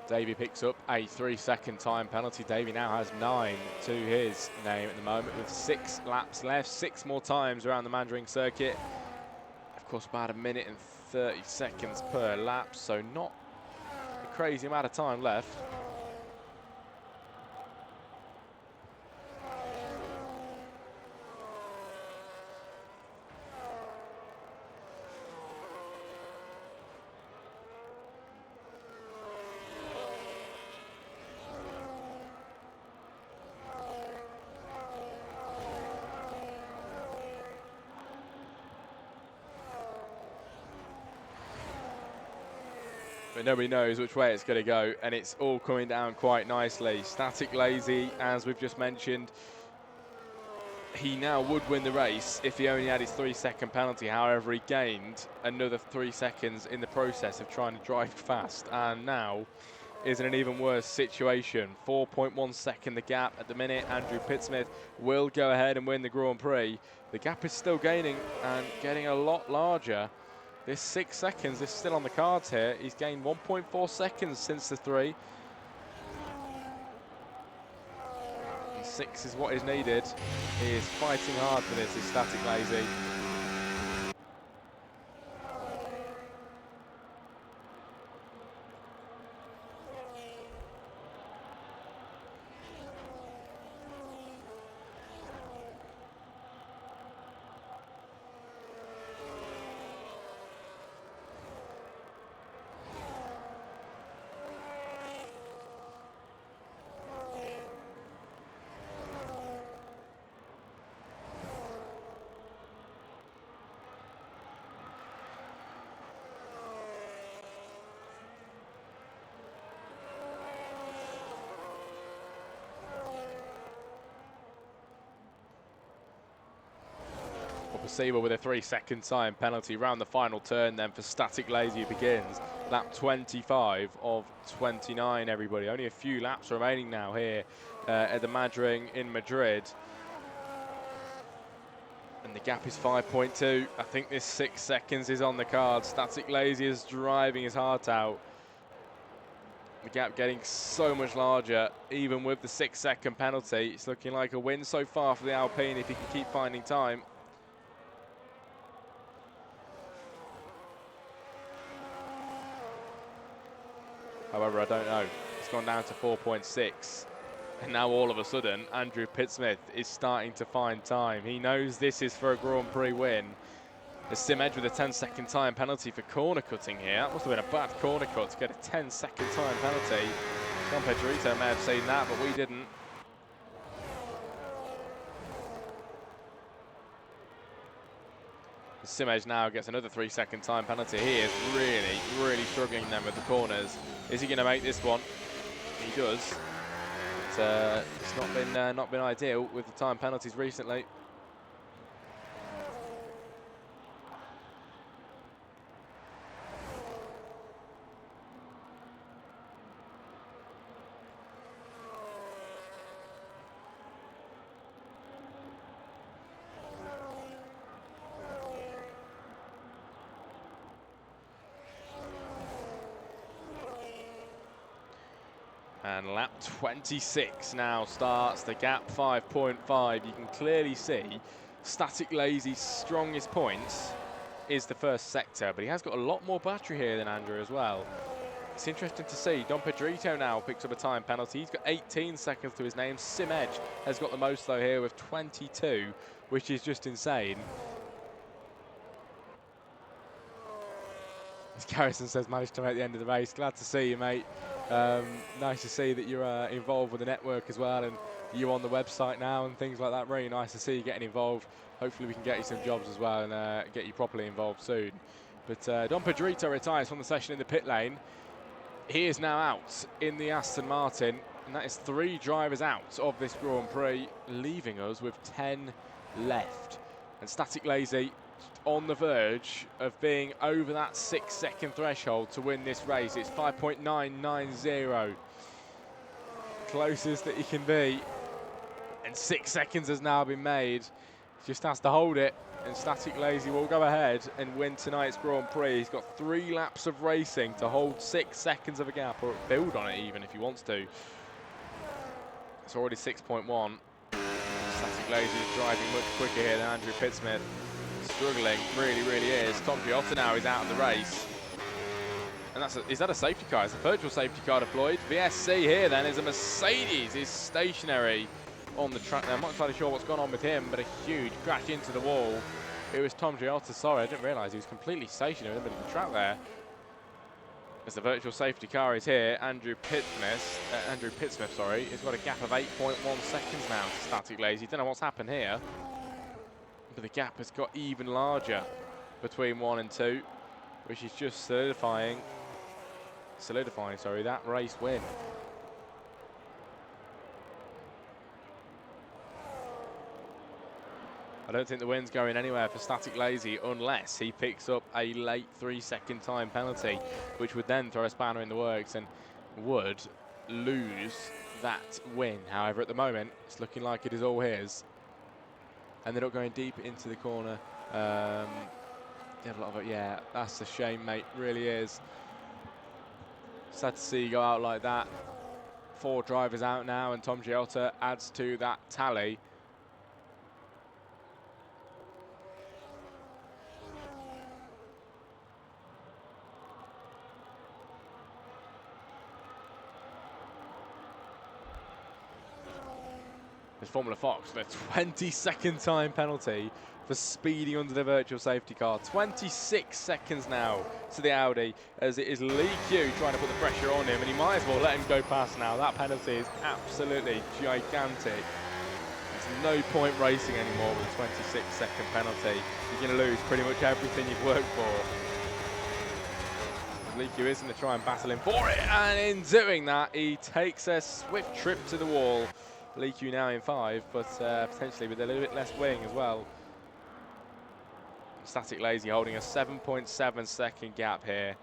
Davey picks up a 3-second time penalty. Davey now has 9 to his name at the moment with 6 laps left, 6 more times around the Mandarin circuit. Of course, about 1 minute and 30 seconds per lap, so not a crazy amount of time left. But nobody knows which way it's going to go, and it's all coming down quite nicely. Static Lazy, as we've just mentioned, he now would win the race if he only had his 3-second penalty. However, he gained another 3 seconds in the process of trying to drive fast, and now is in an even worse situation. 4.1 second the gap at the minute. Andrew Pittsmith will go ahead and win the Grand Prix. The gap is still gaining and getting a lot larger. This 6 seconds is still on the cards here. He's gained 1.4 seconds since the 3. And 6 is what is needed. He is fighting hard for this, is Static Lazy. Percival with a 3-second time penalty round the final turn then for Static Lazy begins. Lap 25 of 29, everybody. Only a few laps remaining now here at the Madrid in Madrid. And the gap is 5.2. I think this 6 seconds is on the card. Static Lazy is driving his heart out. The gap getting so much larger, even with the 6-second penalty. It's looking like a win so far for the Alpine if he can keep finding time. However, I don't know. It's gone down to 4.6. And now all of a sudden, Andrew Pittsmith is starting to find time. He knows this is for a Grand Prix win. As Sim Edge with a 10-second time penalty for corner cutting here. That must have been a bad corner cut to get a 10-second time penalty. Don Pedrito may have seen that, but we didn't. Sim Edge now gets another 3-second time penalty. He is really struggling then with the corners. Is he going to make this one? He does. But, it's not been ideal with the time penalties recently. And lap 26 now starts. The gap 5.5. You can clearly see Static Lazy's strongest points is the first sector, but he has got a lot more battery here than Andrew as well. It's interesting to see. Don Pedrito now picks up a time penalty. He's got 18 seconds to his name. Sim Edge has got the most though here with 22, which is just insane. As Garrison says, managed to make the end of the race. Glad to see you, mate. Nice to see that you're involved with the network as well, and you on the website now and things like that. Really nice to see you getting involved. Hopefully we can get you some jobs as well and get you properly involved soon. But Don Pedrito retires from the session in the pit lane. He is now out in the Aston Martin, and that is 3 drivers out of this Grand Prix, leaving us with 10 left. And Static Lazy on the verge of being over that 6-second threshold to win this race. It's 5.990. Closest that he can be. And 6 seconds has now been made. Just has to hold it. And Static Lazy will go ahead and win tonight's Grand Prix. He's got 3 laps of racing to hold 6 seconds of a gap, or build on it even if he wants to. It's already 6.1. Static Lazy is driving much quicker here than Andrew Pittsmith. Struggling, really is. Tom Giotta now is out of the race. And is that a safety car? It's a virtual safety car deployed. VSC here then is a Mercedes, is stationary on the track. Now, I'm not entirely sure what's gone on with him, but a huge crash into the wall. It was Tom Giotta. Sorry, I didn't realise he was completely stationary in the middle of the track there. As the virtual safety car is here, Andrew Pittsmith, sorry, has got a gap of 8.1 seconds now to Static Lazy. Don't know what's happened here, but the gap has got even larger between 1 and 2, which is just solidifying that race win. I don't think the win's going anywhere for Static Lazy unless he picks up a late 3-second time penalty, which would then throw a spanner in the works and would lose that win. However, at the moment, it's looking like it is all his. And they're not going deep into the corner. Yeah, that's a shame, mate. Really is. Sad to see you go out like that. 4 drivers out now, and Tom Giotta adds to that tally. There's Formula Fox with a 20-second time penalty for speeding under the virtual safety car. 26 seconds now to the Audi, as it is Lee Q trying to put the pressure on him, and he might as well let him go past now. That penalty is absolutely gigantic. There's no point racing anymore with a 26-second penalty. You're going to lose pretty much everything you've worked for. Lee Q is going to try and battle him for it, and in doing that, he takes a swift trip to the wall. Lee Q now in 5, but potentially with a little bit less wing as well. Static Lazy holding a 7.7 second gap here.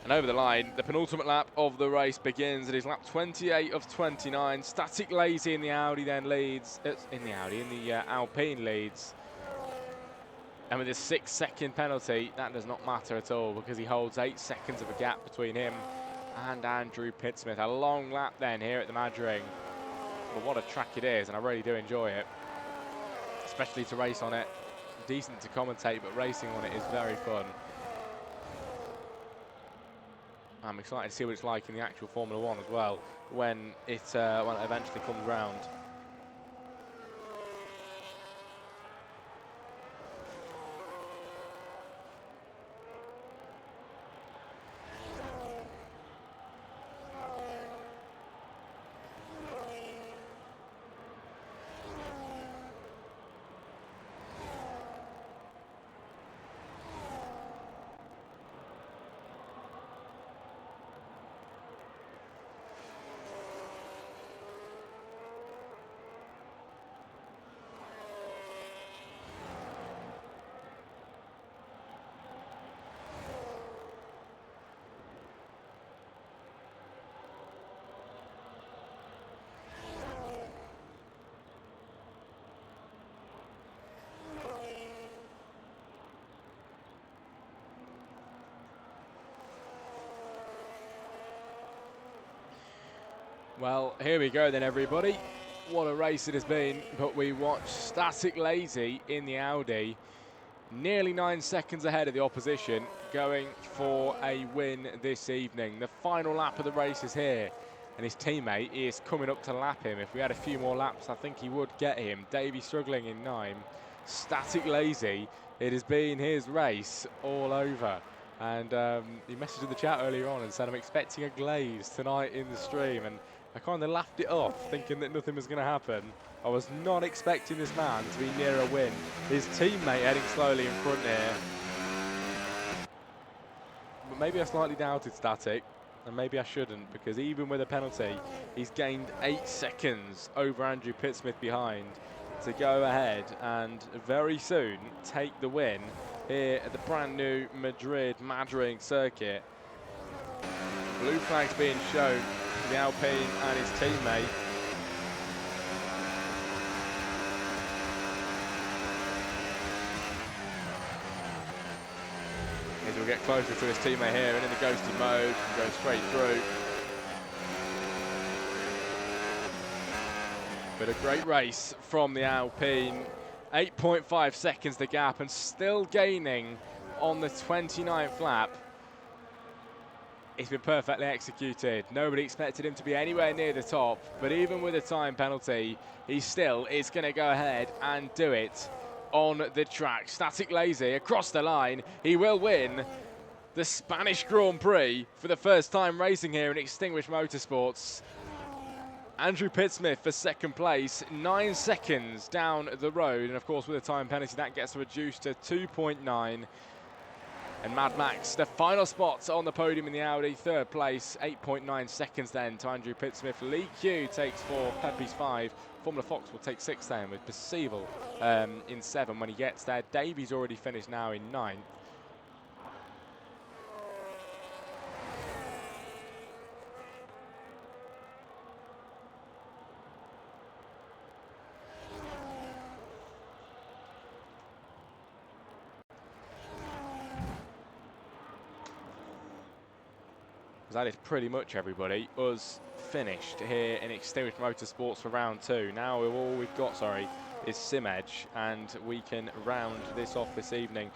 And over the line, the penultimate lap of the race begins. It is lap 28 of 29. Static Lazy in the Audi then leads. In the Alpine leads. And with a 6-second penalty, that does not matter at all because he holds 8 seconds of a gap between him and Andrew Pittsmith. A long lap then here at the Madrid. But what a track it is, and I really do enjoy it, especially to race on it. Decent to commentate, but racing on it is very fun. I'm excited to see what it's like in the actual Formula 1 as well when it eventually comes round. Well, here we go then, everybody. What a race it has been, but we watched Static Lazy in the Audi, nearly 9 seconds ahead of the opposition, going for a win this evening. The final lap of the race is here, and his teammate is coming up to lap him. If we had a few more laps, I think he would get him. Davey struggling in 9. Static Lazy, it has been his race all over. And he messaged in the chat earlier on and said, I'm expecting a glaze tonight in the stream. And I kind of laughed it off, thinking that nothing was going to happen. I was not expecting this man to be near a win. His teammate heading slowly in front here. But maybe I slightly doubted Static, and maybe I shouldn't, because even with a penalty, he's gained 8 seconds over Andrew Pittsmith behind to go ahead and very soon take the win here at the brand new Madrid Madrid circuit. Blue flags being shown to the Alpine and his teammate. As we'll get closer to his teammate here and in the ghosty mode and go straight through. But a great race from the Alpine. 8.5 seconds the gap and still gaining on the 29th lap. It's been perfectly executed. Nobody expected him to be anywhere near the top, but even with a time penalty, he still is going to go ahead and do it on the track. Static Lazy across the line. He will win the Spanish Grand Prix for the first time racing here in Extinguished Motorsports. Andrew Pittsmith for second place, 9 seconds down the road, and of course with a time penalty that gets reduced to 2.9. And Mad Max, the final spot on the podium in the Audi, third place, 8.9 seconds then to Andrew Pittsmith. Lee Q takes 4, Pepe's 5. Formula Fox will take 6 then with Percival in 7 when he gets there. Davies already finished now in 9th. That is pretty much everybody. Us finished here in Extinguished Motorsports for round 2. Now all we've got, is Sim Edge, and we can round this off this evening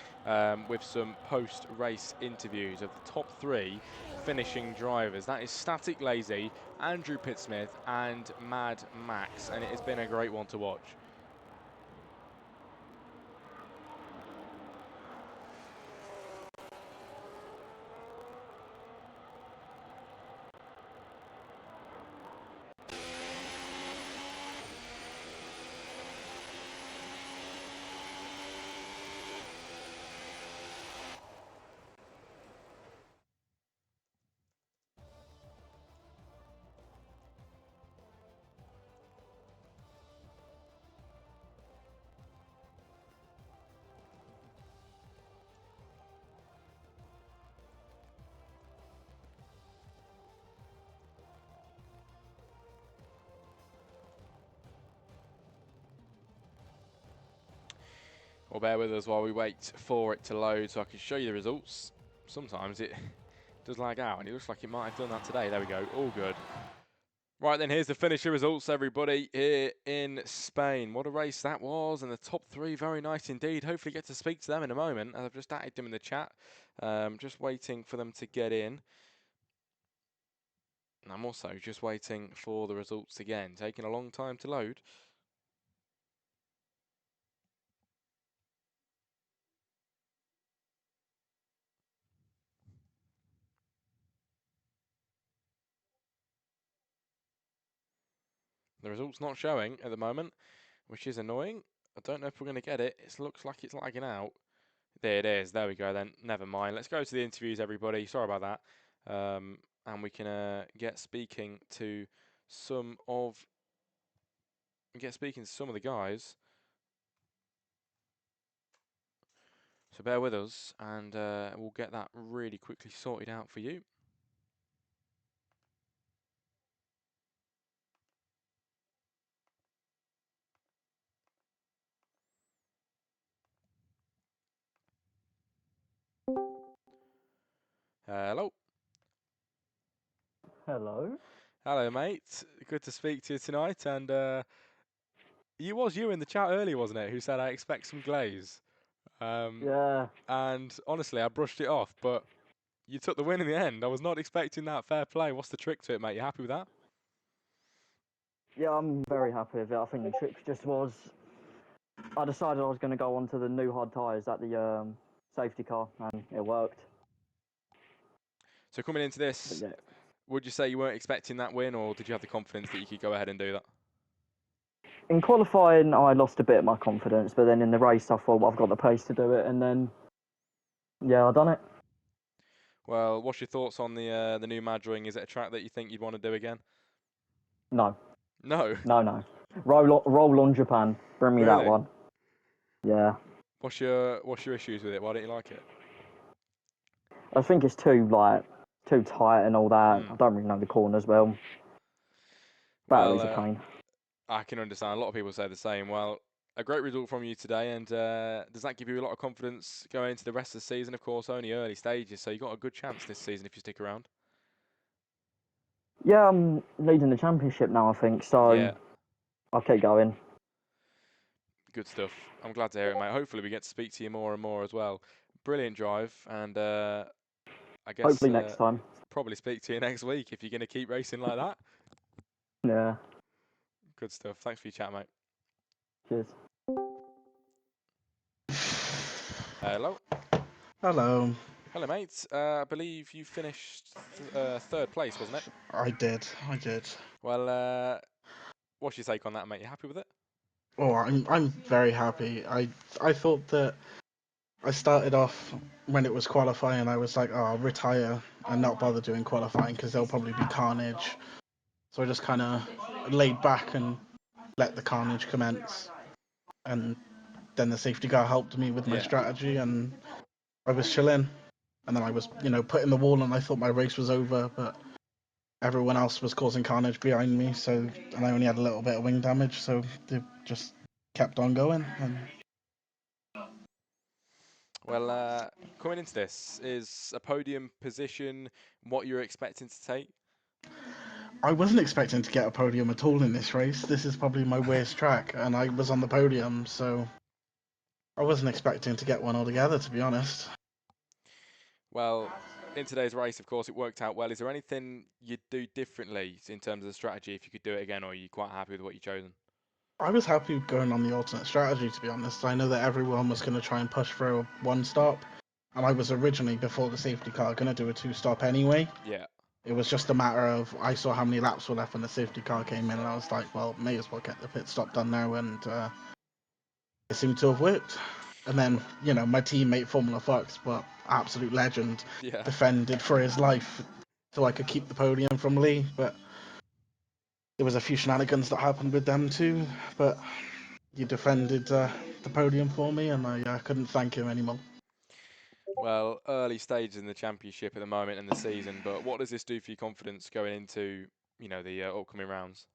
with some post-race interviews of the top 3 finishing drivers. That is Static Lazy, Andrew Pittsmith, and Mad Max, and it has been a great one to watch. Well, bear with us while we wait for it to load so I can show you the results. Sometimes it does lag out, and it looks like it might have done that today. There we go, all good. Right then, here's the finisher results, everybody, here in Spain. What a race that was, and the top 3, very nice indeed. Hopefully get to speak to them in a moment, as I've just added them in the chat. Just waiting for them to get in. And I'm also just waiting for the results again, taking a long time to load. The results not showing at the moment, which is annoying. I don't know if we're going to get it. It looks like it's lagging out. There it is. There we go then. Never mind. Let's go to the interviews, everybody. Sorry about that. And we can get speaking to some of the guys. So bear with us, and we'll get that really quickly sorted out for you. Hello. Hello. Hello, mate. Good to speak to you tonight. And you in the chat earlier, wasn't it? Who said I expect some glaze? Yeah. And honestly, I brushed it off, but you took the win in the end. I was not expecting that. Fair play. What's the trick to it, mate? You happy with that? Yeah, I'm very happy with it. I think the trick just was I decided I was going to go onto the new hard tyres at the safety car, and it worked. So coming into But this, yeah, would you say you weren't expecting that win, or did you have the confidence that you could go ahead and do that? in qualifying, I lost a bit of my confidence, but then in the race, I thought, well, I've got the pace to do it, and then yeah, I done it. Well, what's your thoughts on the new Madrid? Is it a track that you think you'd want to do again? No, No. no. Roll on Japan. Bring me that Really? one. Yeah. What's your issues with it? Why don't you like it? I think it's too tight and all that. I don't really know the corners well. Battery's a Well, pain. I can understand. A lot of people say the same. Well, a great result from you today, and does that give you a lot of confidence going into the rest of the season? Of course, only early stages, so you've got a good chance this season if you stick around. Yeah, I'm leading the championship now, I think, so Yeah, I'll keep going. good stuff. I'm glad to hear it, mate. Hopefully, we get to speak to you more and more as well. Brilliant drive, and I guess Hopefully next time. probably speak to you next week if you're going to keep racing like that. Yeah. Good stuff. Thanks for your chat, mate. Cheers. Hello. Hello. Hello, mate. I believe you finished third place, wasn't it? I did. Well, what's your take on that, mate? You happy with it? Oh, I'm very happy. I thought that I started off when it was qualifying. I was like, oh, I'll retire and not bother doing qualifying because there'll probably be carnage. So I just kind of laid back and let the carnage commence. And then the safety car helped me with my Yeah. strategy, and I was chilling. And then I was, put in the wall, and I thought my race was over, but everyone else was causing carnage behind me, and I only had a little bit of wing damage, so they just kept on going. And Well, coming into this, is a podium position what you're expecting to take? I wasn't expecting to get a podium at all in this race. This is probably my worst track, and I was on the podium, so I wasn't expecting to get one altogether, to be honest. Well, in today's race, of course, it worked out well. Is there anything you'd do differently in terms of the strategy if you could do it again, or are you quite happy with what you've chosen? I was happy going on the alternate strategy, to be honest. I know that everyone was going to try and push for a one stop, and I was originally, before the safety car, going to do a two stop anyway. Yeah. It was just a matter of I saw how many laps were left when the safety car came in, and I was like, well, may as well get the pit stop done now, and it seemed to have worked. And then, my teammate Formula Fox, but absolute legend, Yeah. defended for his life so I could keep the podium from Lee. But there was a few shenanigans that happened with them too. But he defended the podium for me, and I couldn't thank him anymore. Well, early stages in the championship at the moment in the season, but what does this do for your confidence going into, the upcoming rounds?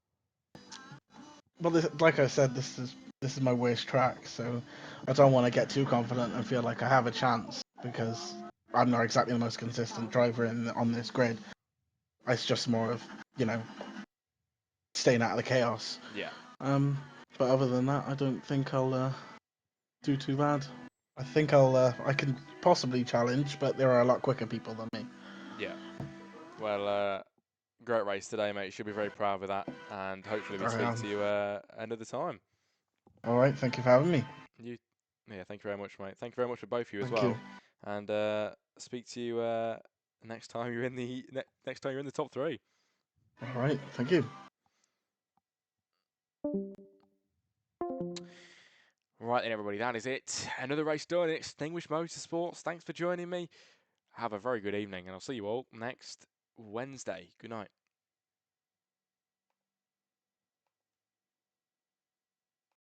Well, like I said, this is my worst track, so I don't want to get too confident and feel like I have a chance because I'm not exactly the most consistent driver on this grid. It's just more of staying out of the chaos. Yeah. But other than that, I don't think I'll do too bad. I think I can possibly challenge, but there are a lot quicker people than me. Yeah. Well, great race today, mate. You should be very proud of that, and hopefully we speak to you another time. All right, thank you for having me. Yeah, thank you very much, mate. Thank you very much for both of you as Thank well, you. and speak to you next time you're in the next time you're in the top three. All right, thank you. Right then, everybody, that is it. Another race done in Extinguished Motorsports. Thanks for joining me. Have a very good evening, and I'll see you all next Wednesday. Good night.